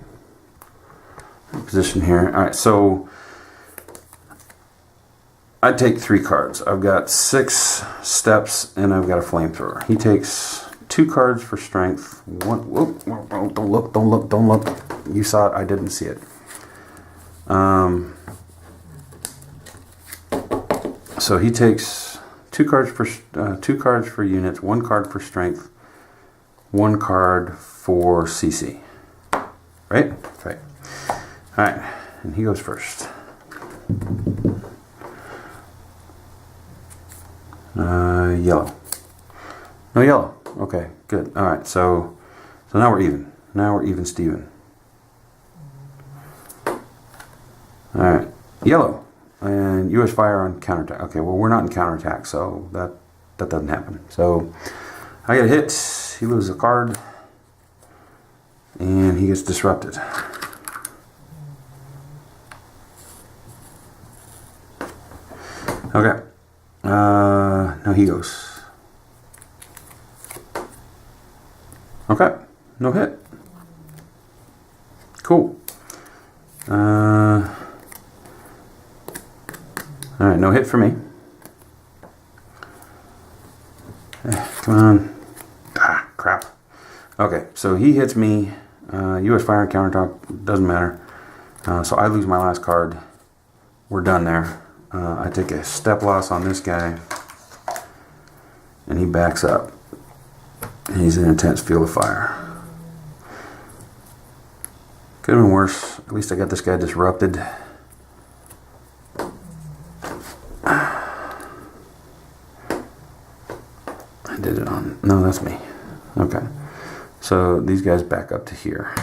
position here. Alright, so I take 3 cards. I've got 6 steps and I've got a flamethrower. He takes 2 cards for strength. 1. Whoop, don't look. You saw it. I didn't see it. So he takes 2 cards for units, 1 card for strength, 1 card for CC. Right? Right. All right, and he goes first. Yellow. No yellow. Okay, good. All right, so now we're even. Now we're even, Steven. All right, yellow. And U.S. fire on counterattack. Okay, well, we're not in counterattack, so that doesn't happen. So I get a hit. He loses a card. And he gets disrupted. Okay. Now he goes. Okay. No hit. Cool. Alright, no hit for me. Come on. Ah, crap. Okay, so he hits me. U.S. fire and counterattack, doesn't matter. So I lose my last card. We're done there. I take a step loss on this guy. And he backs up. And he's in an intense field of fire. Could have been worse. At least I got this guy disrupted. I did it on... No, that's me. Okay. So these guys back up to here.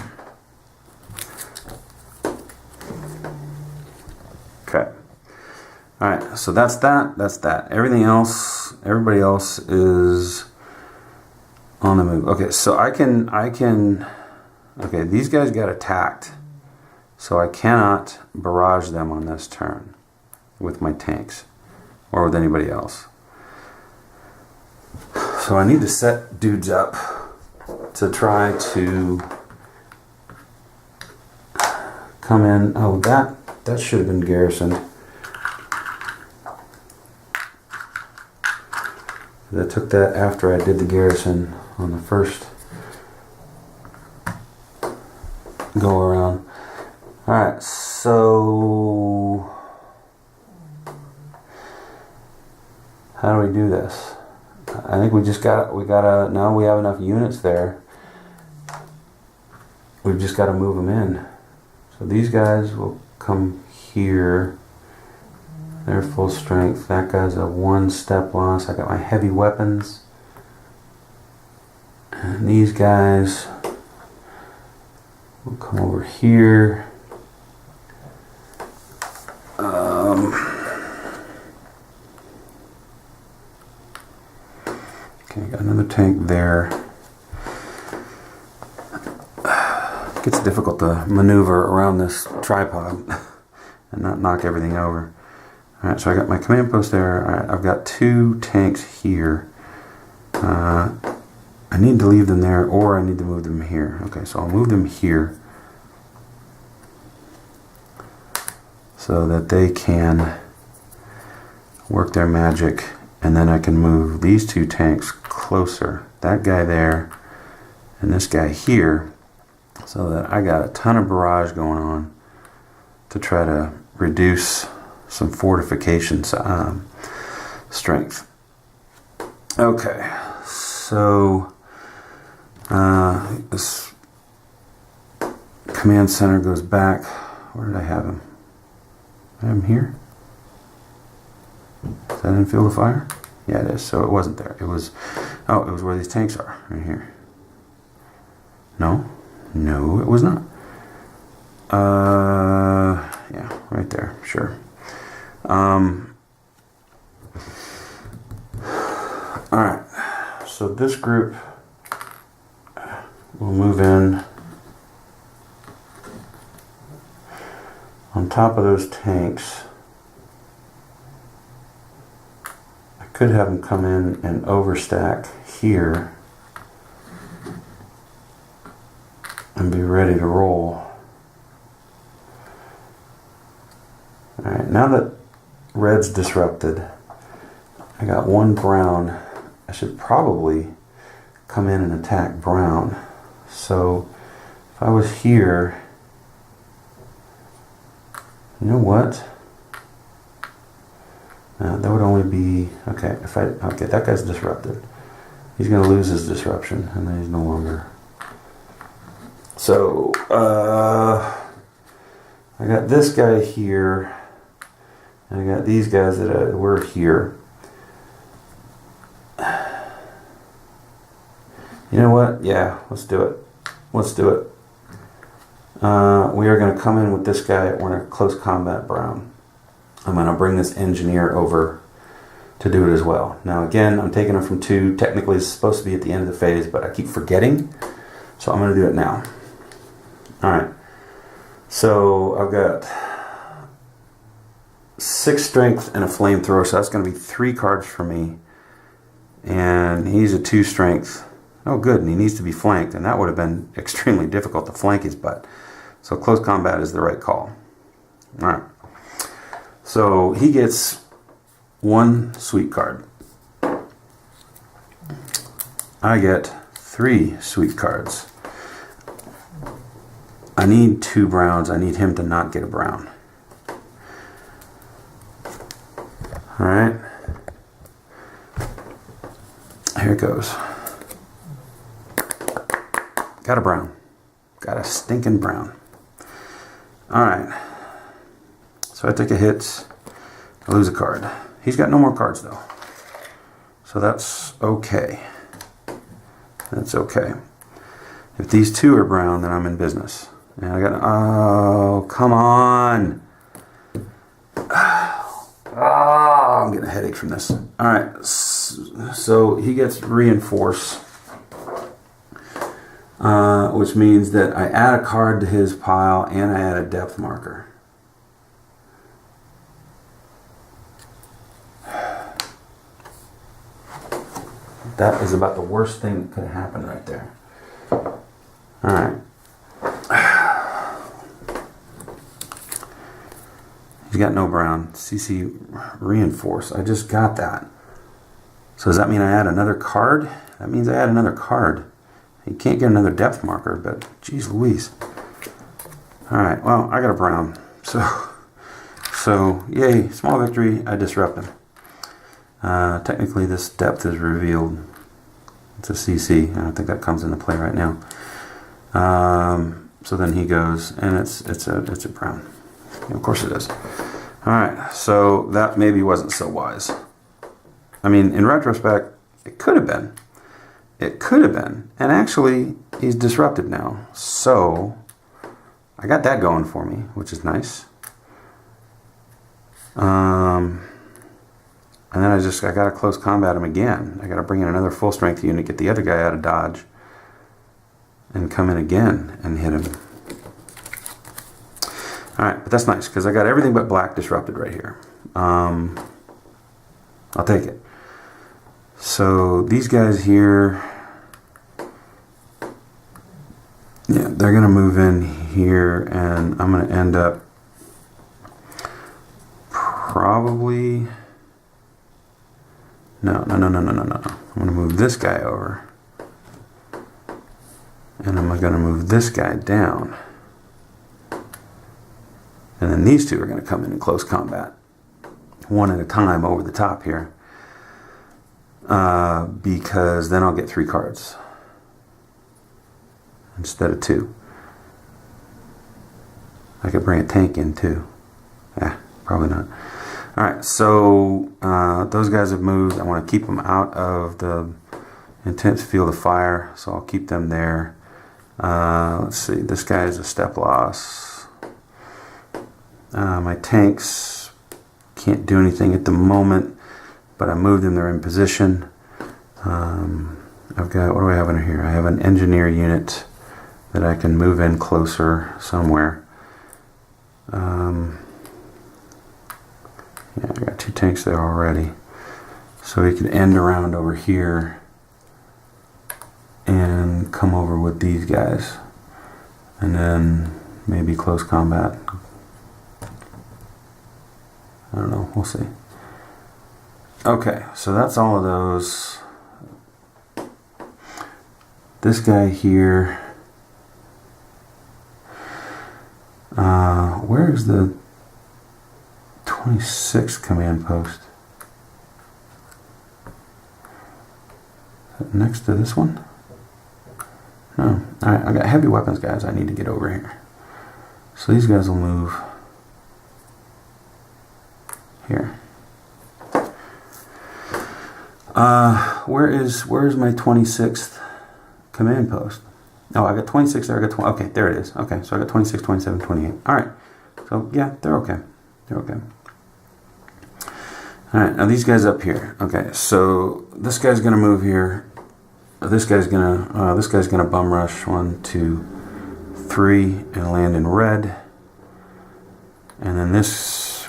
Okay. Alright, so that's that. That's that. Everything else, everybody else is on the move. Okay, so I can... Okay, these guys got attacked. So I cannot barrage them on this turn with my tanks or with anybody else. So I need to set dudes up to try to come in. Oh, that should have been garrisoned. I took that after I did the garrison on the first go around. Alright, so how do we do this? I think we gotta, now we have enough units there. We've just got to move them in. So these guys will come here. They're full strength. That guy's a 1 step loss. I got my heavy weapons. And these guys will come over here. Okay, got another tank there. It gets difficult to maneuver around this tripod and not knock everything over. Alright, so I got my command post there. Alright, I've got 2 tanks here. I need to leave them there, or I need to move them here. Okay, so I'll move them here so that they can work their magic, and then I can move these 2 tanks closer. That guy there and this guy here, so that I got a ton of barrage going on to try to reduce some fortification strength. Okay, so this command center goes back. Where did I have him? I have him here? Is that in field of fire? Yeah, it is. So it wasn't there. It was, oh, it was where these tanks are, right here. No, it was not. Yeah, right there, sure. Alright, so this group will move in on top of those tanks. I could have them come in and overstack here and be ready to roll. Alright, now that red's disrupted, I got 1 brown. I should probably come in and attack brown. So if I was here, you know what? That would only be, okay, okay, that guy's disrupted. He's going to lose his disruption, and then he's no longer. So, I got this guy here, and I got these guys that were here. You know what? Yeah, let's do it. Let's do it. We are going to come in with this guy. We're in a close combat brown. I'm going to bring this engineer over to do it as well. Now again, I'm taking him from 2. Technically it's supposed to be at the end of the phase, but I keep forgetting. So I'm going to do it now. Alright. So I've got 6 strength and a flamethrower, so that's going to be 3 cards for me. And he's a 2 strength. Oh good, and he needs to be flanked, and that would have been extremely difficult to flank his butt. So close combat is the right call. Alright. So he gets 1 sweet card. I get 3 sweet cards. I need 2 browns. I need him to not get a brown. Alright. Here it goes. Got a brown. Got a stinking brown. Alright. So I take a hit. I lose a card. He's got no more cards though. So that's okay. That's okay. If these 2 are brown, then I'm in business. And I got, oh, come on. Oh, I'm getting a headache from this. Alright, so he gets reinforce. Which means that I add a card to his pile and I add a depth marker. That is about the worst thing that could have happened right there. Alright. He's got no brown. CC reinforce. I just got that. So does that mean I add another card? That means I add another card. You can't get another depth marker, but geez Louise. Alright, well, I got a brown. So yay, small victory, I disrupt him. Technically this depth is revealed. It's a CC. I don't think that comes into play right now. So then he goes, and it's a brown. Of course it is. Alright, so that maybe wasn't so wise. I mean, in retrospect, it could have been. It could have been. And actually, he's disrupted now. So, I got that going for me, which is nice. And then I got to close combat him again. I got to bring in another full strength unit, get the other guy out of dodge, and come in again and hit him. Alright, but that's nice, because I got everything but black disrupted right here. I'll take it. So these guys here, yeah, they're going to move in here, and I'm going to end up probably, no. I'm going to move this guy over, and I'm going to move this guy down. And then these two are going to come in close combat, one at a time over the top here, because then I'll get 3 cards instead of 2. I could bring a tank in too. Probably not. Alright, so those guys have moved. I want to keep them out of the intense field of fire, so I'll keep them there. Let's see, this guy is a step loss. My tanks can't do anything at the moment, but I moved them, they're in position. I've got, what do I have in here? I have an engineer unit that I can move in closer somewhere. Yeah, I got 2 tanks there already. So he can end around over here and come over with these guys. And then maybe close combat. I don't know, we'll see. Okay, so that's all of those. This guy here, where is the 26th command post? Is that next to this one? No. Alright, I got heavy weapons guys I need to get over here. So these guys will move here. Where is my 26th command post? Oh, I got 26 there, I got 20. Okay, there it is. Okay, so I got 26, 27, 28. Alright. So, yeah, they're okay. They're okay. Alright, now these guys up here. Okay, so this guy's gonna move here. This guy's gonna bum rush 1, 2, 3 and land in red. And then this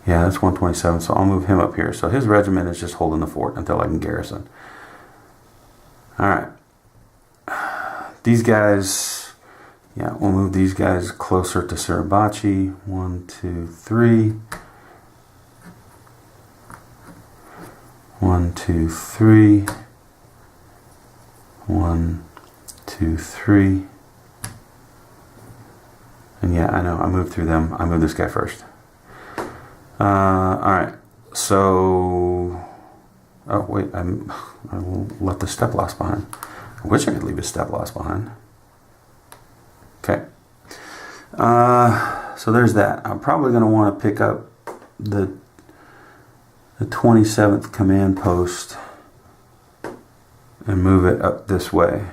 yeah, that's 127, so I'll move him up here. So his regiment is just holding the fort until I can garrison. Alright. These guys, yeah, we'll move these guys closer to Suribachi. 1, 2, 3. 1, 2, 3. 1, 2, 3. And yeah, I know, I moved through them. I moved this guy first. Alright, so, oh wait, I will left the step loss behind. I wish I could leave a step loss behind. Okay, so there's that. I'm probably going to want to pick up the 27th command post and move it up this way.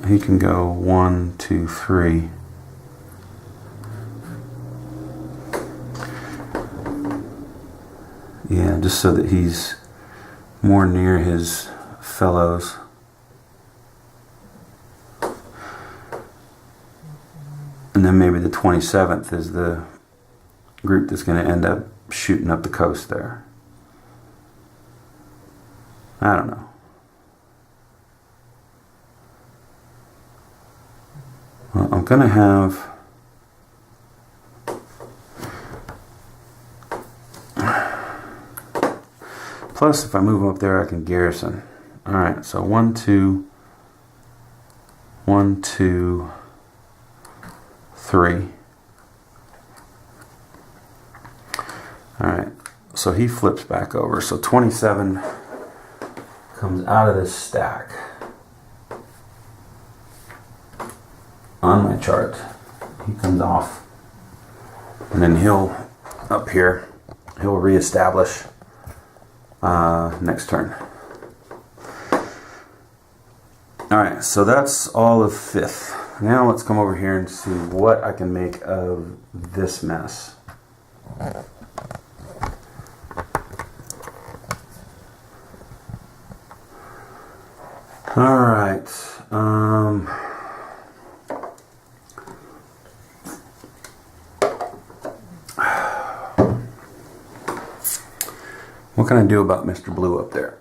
He can go 1, 2, 3. Yeah, just so that he's more near his fellows. And then maybe the 27th is the group that's going to end up shooting up the coast there. I don't know. Well, I'm going to have... Plus, if I move them up there, I can garrison. Alright, so 1, 2, 1, 2, 3. Alright, so he flips back over. So 27 comes out of this stack on my chart. He comes off. And then he'll, up here, he'll reestablish next turn. Alright, so that's all of 5th. Now let's come over here and see what I can make of this mess. Alright. What can I do about Mr. Blue up there?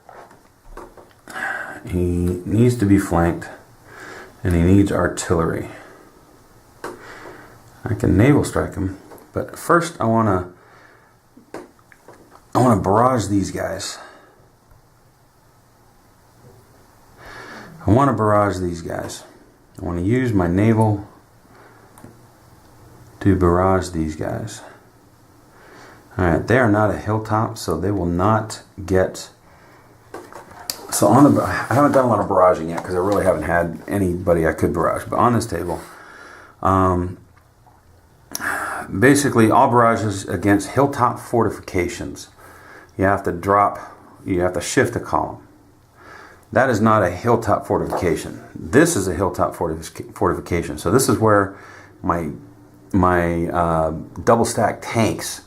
He needs to be flanked, and he needs artillery. I can naval strike him, but first I want to barrage these guys. I want to barrage these guys. I want to use my naval to barrage these guys. Alright, they are not a hilltop, so they will not get... So on the... I haven't done a lot of barraging yet because I really haven't had anybody I could barrage. But on this table, basically all barrages against hilltop fortifications, you have to drop... You have to shift a column. That is not a hilltop fortification. This is a hilltop fortification. So this is where my double stack tanks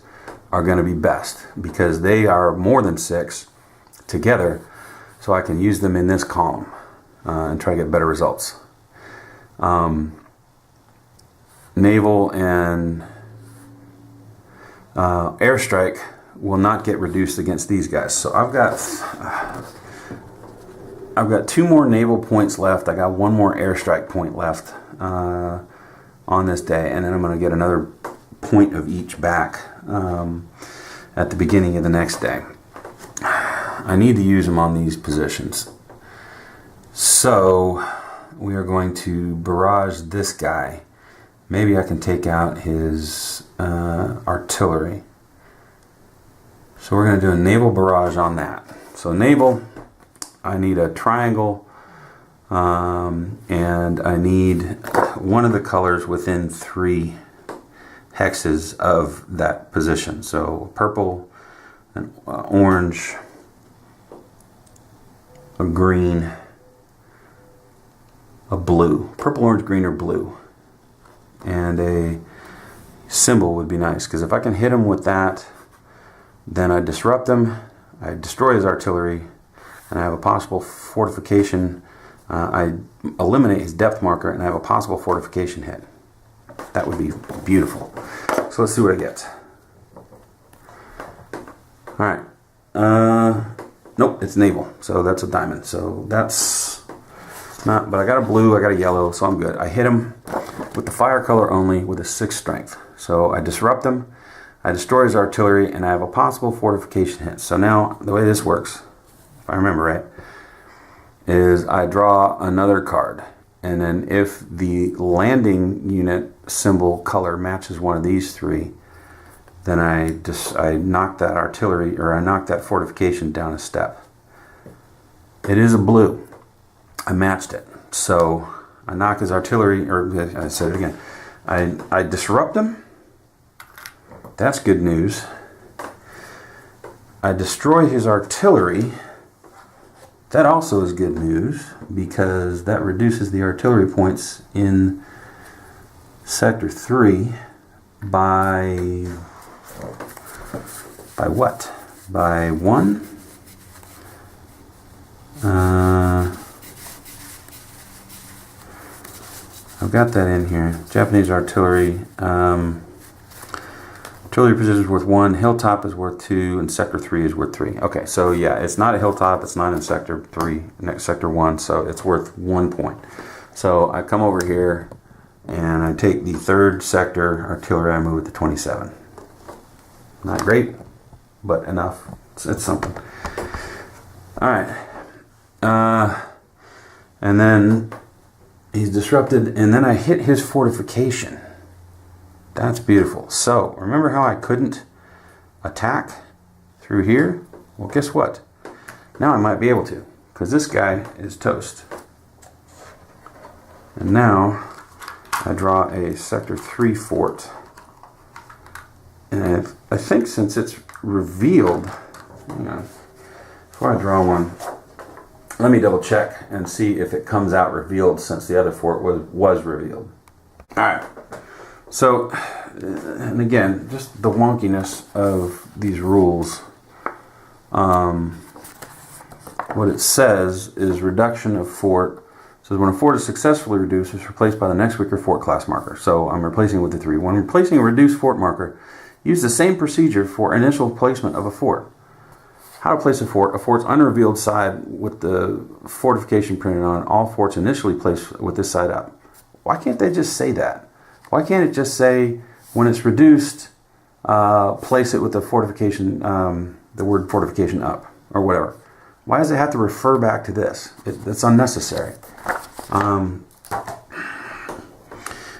are going to be best, because they are more than 6 together, so I can use them in this column and try to get better results. Naval and airstrike will not get reduced against these guys. So I've got 2 more naval points left. I got 1 more airstrike point left on this day, and then I'm going to get another point of each back at the beginning of the next day. I need to use them on these positions. So we are going to barrage this guy. Maybe I can take out his artillery. So we're going to do a naval barrage on that. So naval, I need a triangle, and I need one of the colors within 3 hexes of that position. So purple, an orange, a green, a blue. Purple, orange, green, or blue. And a symbol would be nice, because if I can hit him with that, then I disrupt him, I destroy his artillery, and I have a possible fortification. I eliminate his depth marker, and I have a possible fortification hit. That would be beautiful. So let's see what I get. Alright. Nope, it's naval. So that's a diamond. So that's not, but I got a blue, I got a yellow, so I'm good. I hit him with the fire color only with a 6 strength. So I disrupt him, I destroy his artillery, and I have a possible fortification hit. So now, the way this works, if I remember right, is I draw another card. And then if the landing unit symbol color matches one of these 3, then I knock that artillery, or I knock that fortification down a step. It is a blue. I matched it. So I knock his artillery, or I said it again. I disrupt him. That's good news. I destroy his artillery. That also is good news, because that reduces the artillery points in Sector 3 by what? By 1? I've got that in here. Japanese artillery. Artillery position is worth 1, hilltop is worth 2, and sector 3 is worth 3. Okay, so yeah, it's not a hilltop, it's not in sector 3, next sector 1, so it's worth 1 point. So I come over here and I take the 3rd sector artillery, I move it to 27. Not great, but enough. It's something. All right. And then he's disrupted, and then I hit his fortification. That's beautiful. So, remember how I couldn't attack through here? Well, guess what? Now I might be able to, because this guy is toast. And now I draw a sector 3 fort. And I think since it's revealed, hang on, before I draw one, let me double check and see if it comes out revealed, since the other fort was revealed. Alright, so, and again, just the wonkiness of these rules. What it says is reduction of fort. It says when a fort is successfully reduced, it's replaced by the next weaker fort class marker. So I'm replacing it with the 3. When replacing a reduced fort marker, use the same procedure for initial placement of a fort. How to place a fort. A fort's unrevealed side with the fortification printed on. All forts initially placed with this side up. Why can't they just say that? Why can't it just say when it's reduced, place it with the fortification, the word fortification up, or whatever? Why does it have to refer back to this? It's unnecessary.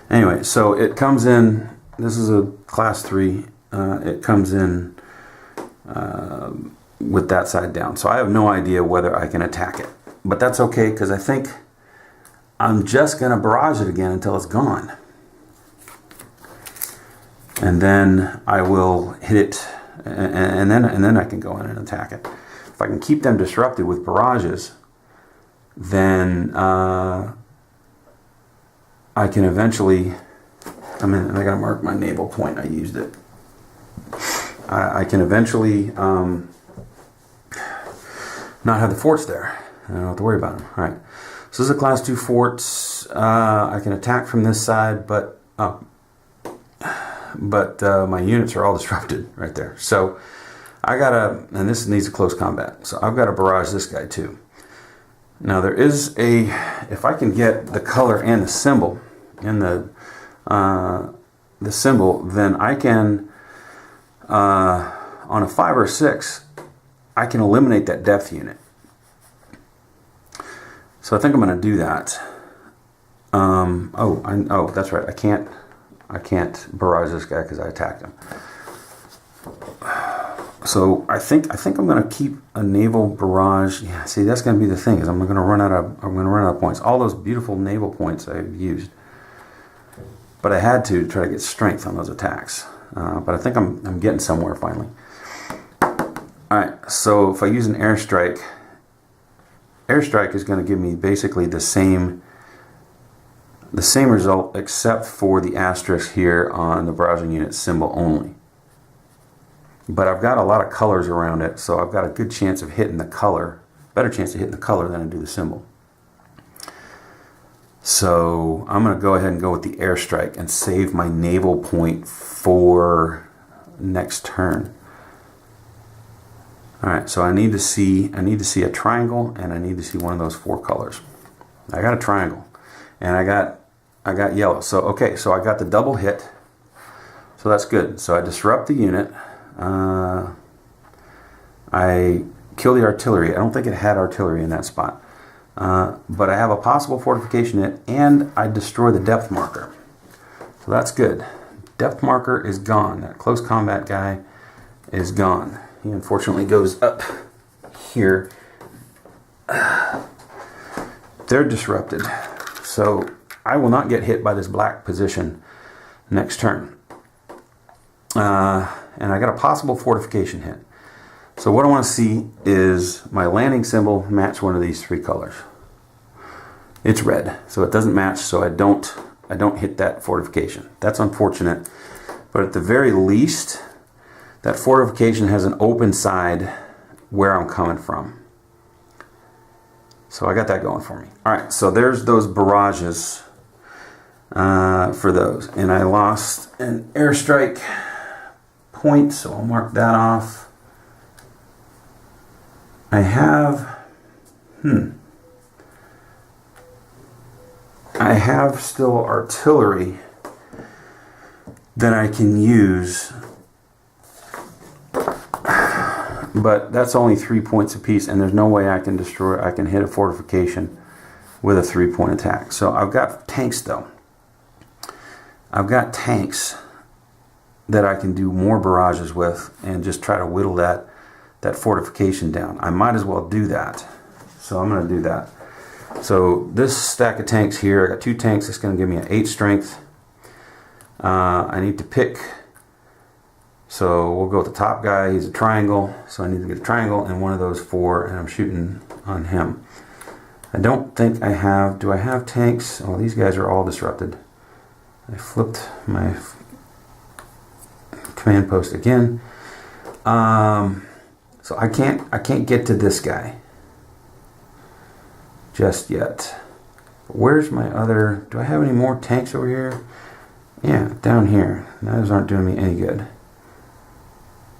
Anyway, so it comes in, this is a class 3, it comes in with that side down. So I have no idea whether I can attack it. But that's okay, because I think I'm just going to barrage it again until it's gone. And then I will hit it, and then I can go in and attack it. If I can keep them disrupted with barrages, then I can eventually, I gotta mark my naval point, I used it. I can eventually not have the forts there. I don't have to worry about them. All right, so this is a class 2 forts. I can attack from this side, but my units are all disrupted right there. So I gotta, and this needs a close combat, so I've got to barrage this guy too. Now there is if I can get the color and the symbol in the symbol, then I can, on a 5 or 6, I can eliminate that depth unit. So I think I'm going to do that. Oh, that's right. I can't barrage this guy because I attacked him. So I think I'm going to keep a naval barrage. Yeah, see, that's going to be the thing, is I'm going to run out of points. All those beautiful naval points I've used, but I had to try to get strength on those attacks. But I think I'm getting somewhere finally. All right, so if I use an airstrike is going to give me basically the same result, except for the asterisk here on the barraging unit symbol only. But I've got a lot of colors around it, so I've got a good chance of hitting the color, better chance of hitting the color than I do the symbol. So I'm going to go ahead and go with the airstrike and save my naval point for next turn. All right, so I need to see a triangle, and I need to see one of those 4 colors. I got a triangle, and I got yellow. So okay, so I got the double hit, so that's good. So I disrupt the unit. I kill the artillery. I don't think it had artillery in that spot, but I have a possible fortification hit, and I destroy the depth marker. So that's good. Depth marker is gone. That close combat guy is gone. He unfortunately goes up here. They're disrupted. So I will not get hit by this black position next turn. And I got a possible fortification hit. So what I want to see is my landing symbol match one of these 3 colors. It's red, so it doesn't match, so I don't hit that fortification. That's unfortunate, but at the very least, that fortification has an open side where I'm coming from. So I got that going for me. All right, so there's those barrages for those, and I lost an airstrike point, so I'll mark that off. I have I have still artillery that I can use, but that's only 3 points apiece, and there's no way I can hit a fortification with a 3-point attack. So I've got tanks though. I've got tanks that I can do more barrages with and just try to whittle that fortification down. I might as well do that. So I'm going to do that. So this stack of tanks here, I got 2 tanks. It's going to give me an 8 strength. I need to pick. So we'll go with the top guy. He's a triangle. So I need to get a triangle and one of those 4, and I'm shooting on him. I don't think I have. Do I have tanks? Oh, these guys are all disrupted. I flipped my command post again. So I can't get to this guy just yet. Where's my other? Do I have any more tanks over here? Yeah, down here. Those aren't doing me any good.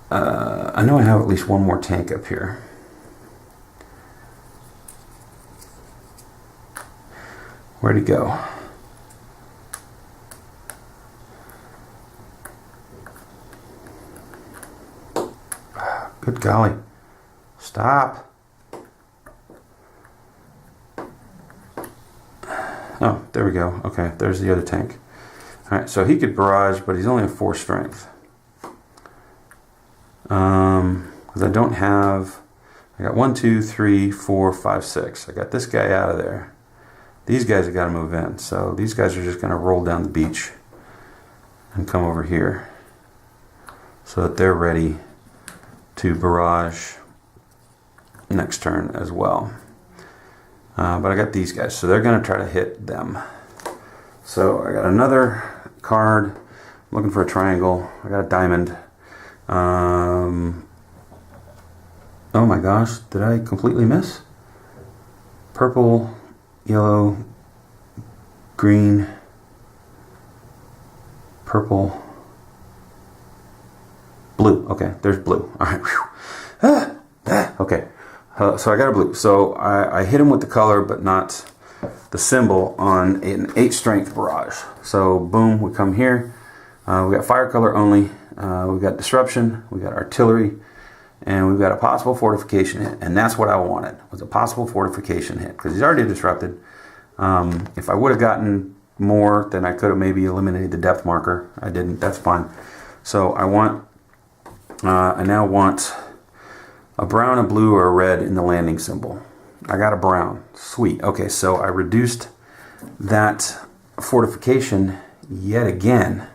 I know I have at least one more tank up here. Where'd he go? Good golly. Stop. Oh, there we go. Okay, there's the other tank. Alright, so he could barrage, but he's only a 4 strength. Because I don't have... I got 1, 2, 3, 4, 5, 6. I got this guy out of there. These guys have got to move in. So these guys are just going to roll down the beach and come over here so that they're ready to barrage next turn as well. But I got these guys, so they're going to try to hit them. So I got another card. I'm looking for a triangle. I got a diamond. Oh my gosh, did I completely miss? Purple, yellow, green, purple, blue. Okay, there's blue. All right. Okay. So I got a blue. So I hit him with the color, but not the symbol on an 8 strength barrage. So boom, we come here. We got fire color only. We got disruption. We got artillery, and we've got a possible fortification hit. And that's what I wanted, was a possible fortification hit, because he's already disrupted. If I would have gotten more, then I could have maybe eliminated the depth marker. I didn't. That's fine. So I now want a brown, a blue, or a red in the landing symbol. I got a brown. Sweet. Okay, so I reduced that fortification yet again.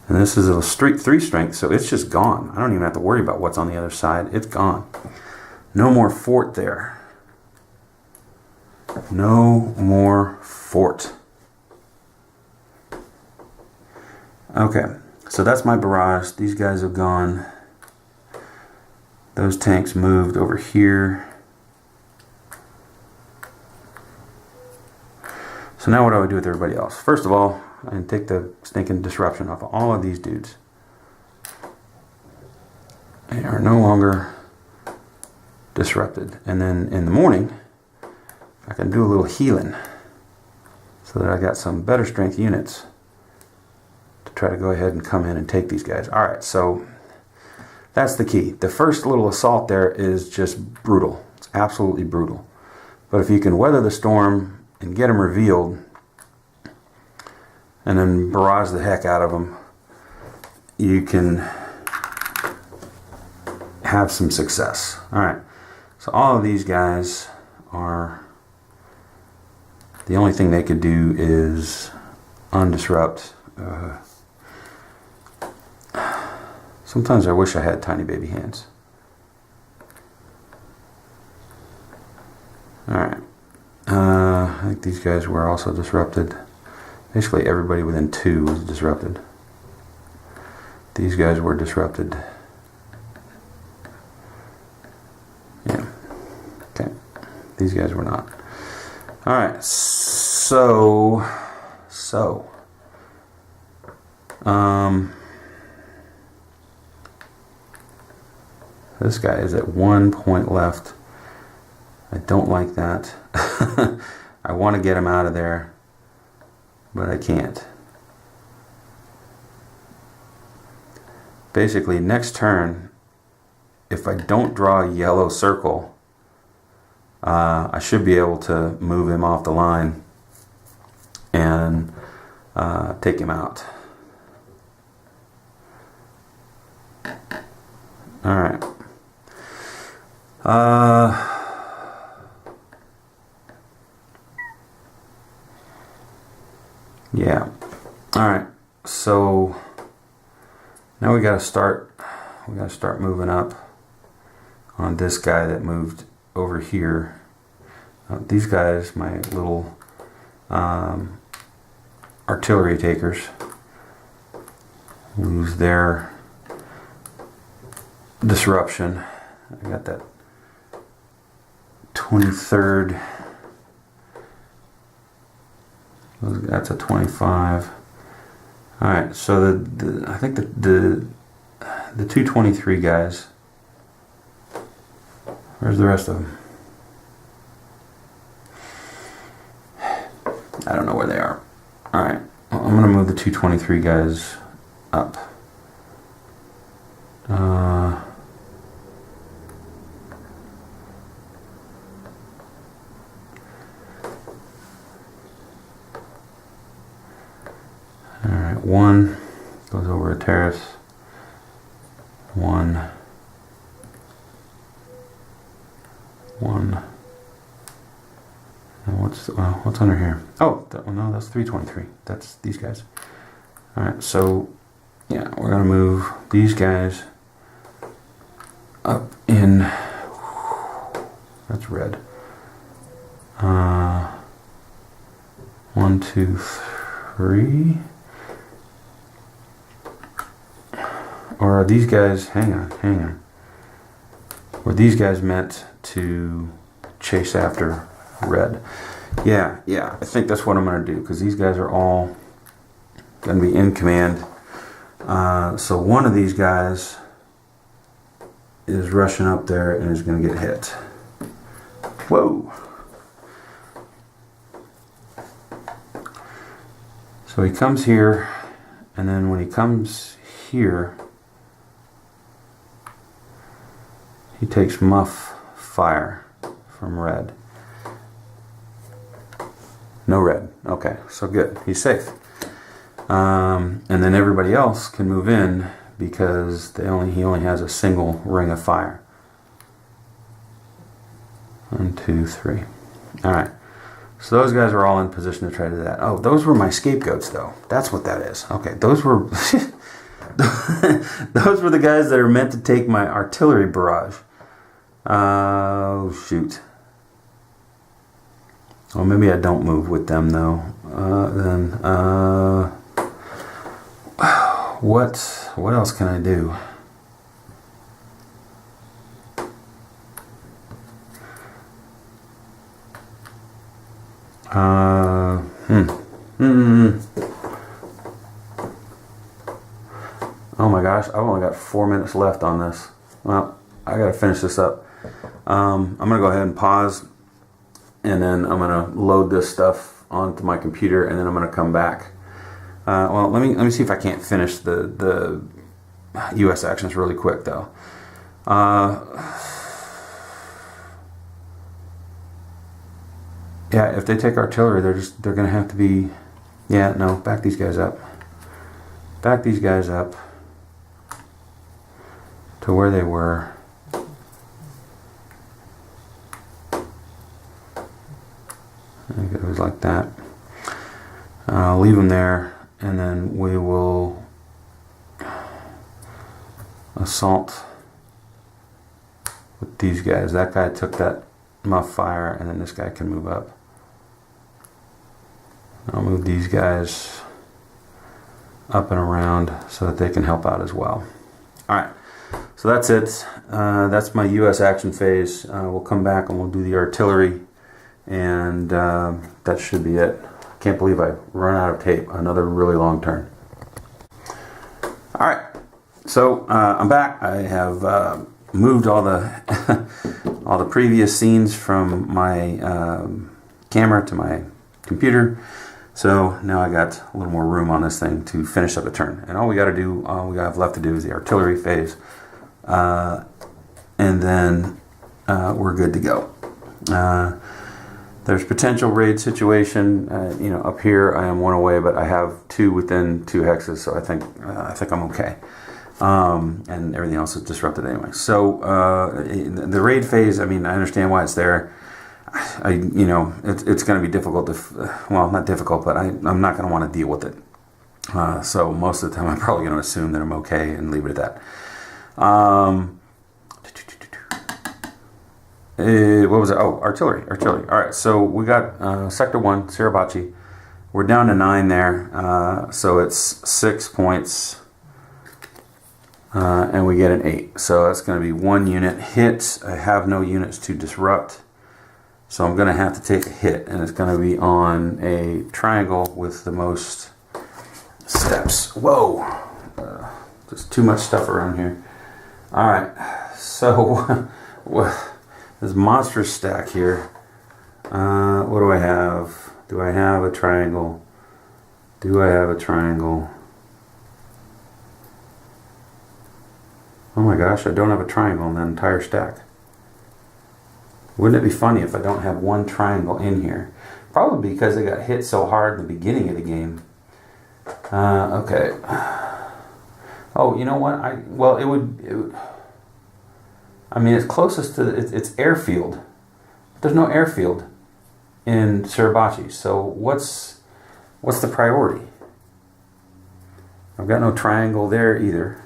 And this is a 3 strength, so it's just gone. I don't even have to worry about what's on the other side. It's gone. No more fort there. No more fort. Okay. So that's my barrage. These guys have gone. Those tanks moved over here. So now what do I do with everybody else? First of all, I can take the stinking disruption off of all of these dudes. They are no longer disrupted. And then in the morning, I can do a little healing so that I got some better strength units to try to go ahead and come in and take these guys. All right, so that's the key. The first little assault there is just brutal. It's absolutely brutal. But if you can weather the storm and get them revealed and then barrage the heck out of them, you can have some success. All right, so all of these guys are, the only thing they could do is undisrupt. Sometimes I wish I had tiny baby hands. Alright. I think these guys were also disrupted. Basically everybody within 2 was disrupted. These guys were disrupted. Yeah. Okay. These guys were not. Alright. So. This guy is at 1 point left. I don't like that. I want to get him out of there, but I can't. Basically, next turn, if I don't draw a yellow circle, I should be able to move him off the line and take him out. All right. Yeah. All right. So now we got to start. We got to start moving up on this guy that moved over here. These guys, my little artillery takers, lose their disruption. I got that 23rd. That's a 25. All right, so I think the 223 guys. Where's the rest of them? I don't know where they are. All right, I'm gonna move the 223 guys up. Alright, one goes over a terrace. One. And what's under here? Oh, no, that's 323. That's these guys. Alright, so yeah, we're gonna move these guys up in. That's red. 1, 2, 3. Or are these guys, hang on. Were these guys meant to chase after red? Yeah, I think that's what I'm going to do, because these guys are all going to be in command. So one of these guys is rushing up there and is going to get hit. Whoa. So he comes here, and then when he comes here, he takes muff fire from red. No red. Okay, so good. He's safe. And then everybody else can move in because he only has a single ring of fire. 1, 2, 3. All right. So those guys are all in position to try to do that. Oh, those were my scapegoats, though. That's what that is. Okay, those were those were the guys that are meant to take my artillery barrage. Oh, shoot. Well, maybe I don't move with them, though. What else can I do? Oh my gosh, I've only got 4 minutes left on this. Well, I gotta finish this up. I'm gonna go ahead and pause, and then I'm gonna load this stuff onto my computer, and then I'm gonna come back. Well, let me see if I can't finish the U.S. actions really quick, though. Yeah, if they take artillery, they're gonna have to be. Yeah, no, back these guys up. Back these guys up to where they were. I think it was like that. Leave them there, and then we will assault with these guys. That guy took that muff fire, and then this guy can move up. I'll move these guys up and around so that they can help out as well. Alright, so that's it. That's my U.S. action phase. We'll come back and we'll do the artillery, and that should be it. Can't believe I run out of tape. Another really long turn. Alright, so I'm back. I have moved all the all the previous scenes from my camera to my computer. So now I got a little more room on this thing to finish up the turn. And all we got to do, all we have left to do is the artillery phase. And then we're good to go. There's potential raid situation, up here I am one away, but I have two within 2 hexes, so I think I'm okay. And everything else is disrupted anyway. So the raid phase, I mean, I understand why it's there. It's going to be difficult well, not difficult, but I'm not going to want to deal with it. So most of the time I'm probably going to assume that I'm okay and leave it at that. What was it? Oh, artillery. All right, so we got Sector 1, Suribachi. We're down to 9 there, so it's 6 points, and we get an 8. So that's going to be 1 unit hit. I have no units to disrupt, so I'm going to have to take a hit, and it's going to be on a triangle with the most steps. Whoa! There's too much stuff around here. All right, so... This monstrous stack here. What do I have? Do I have a triangle? Do I have a triangle? Oh my gosh, I don't have a triangle in that entire stack. Wouldn't it be funny if I don't have one triangle in here? Probably because I got hit so hard in the beginning of the game. Okay. Oh, you know what? It would I mean, it's closest to it's airfield. There's no airfield in Suribachi, so what's the priority? I've got no triangle there either.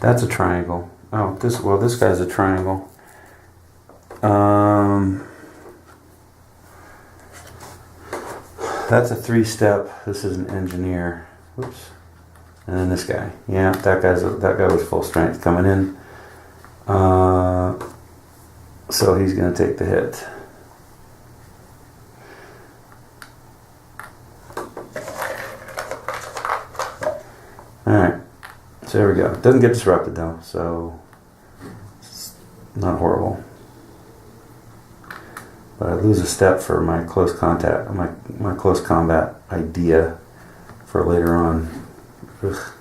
That's a triangle. Oh, this guy's a triangle. That's a 3-step. This is an engineer. Oops. And then this guy. Yeah, that guy was full strength coming in. So he's going to take the hit. Alright. So there we go. Doesn't get disrupted though, so it's not horrible. But I lose a step for my close contact, my close combat idea for later on. Ugh.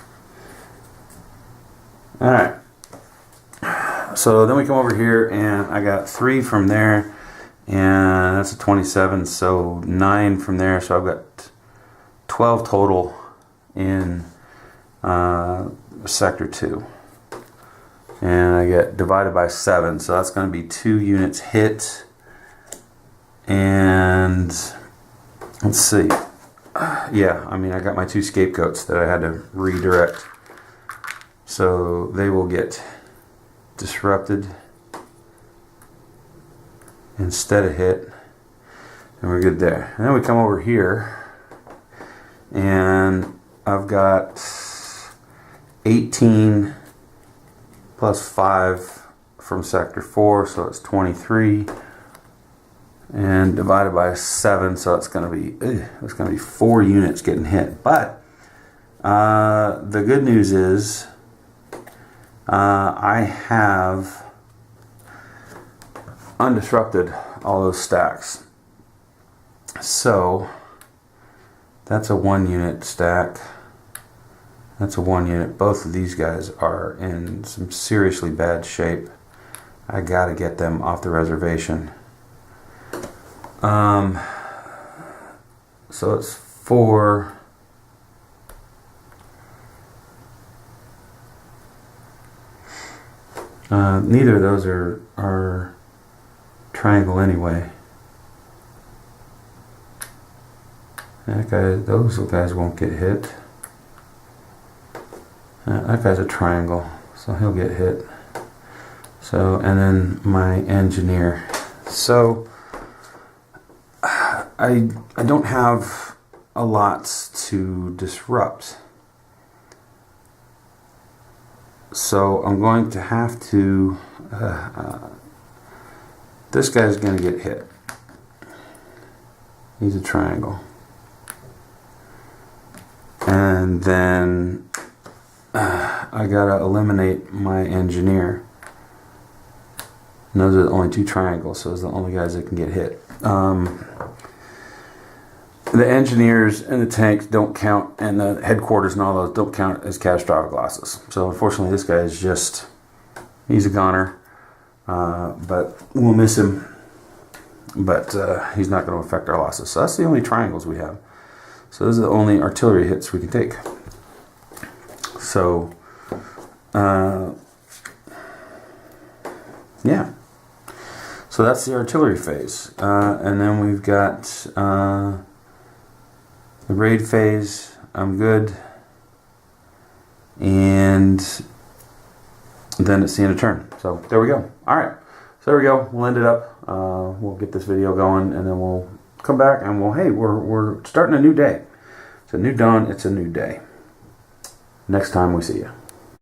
All right. So then we come over here, and I got 3 from there, and that's a 27. So 9 from there. So I've got 12 total in Sector 2, and I get divided by 7. So that's going to be 2 units hit. And let's see. Yeah, I mean, I got my 2 scapegoats that I had to redirect. So they will get disrupted instead of hit. And we're good there. And then we come over here. And I've got 18 plus 5 from Sector 4. So it's 23. And divided by 7, so it's going to be 4 units getting hit. But the good news is I have undisrupted all those stacks. So that's a 1 unit stack. That's a 1 unit. Both of these guys are in some seriously bad shape. I got to get them off the reservation. So it's 4. Neither of those are triangle anyway. Those guys won't get hit. That guy's a triangle, so he'll get hit. So, and then my engineer. So I don't have a lot to disrupt. So I'm going to have to, this guy's going to get hit. He's a triangle. And then I gotta eliminate my engineer. And those are the only two triangles, so those are the only guys that can get hit. The engineers and the tanks don't count, and the headquarters and all those don't count as catastrophic losses. So unfortunately, this guy is just, he's a goner, but we'll miss him. But he's not going to affect our losses. So that's the only triangles we have. So those are the only artillery hits we can take. So, yeah. So that's the artillery phase. And then we've got the raid phase. I'm good. And then it's the end of turn. So there we go. All right. So there we go. We'll end it up. We'll get this video going, and then we'll come back and hey, we're starting a new day. It's a new dawn. It's a new day. Next time we see you.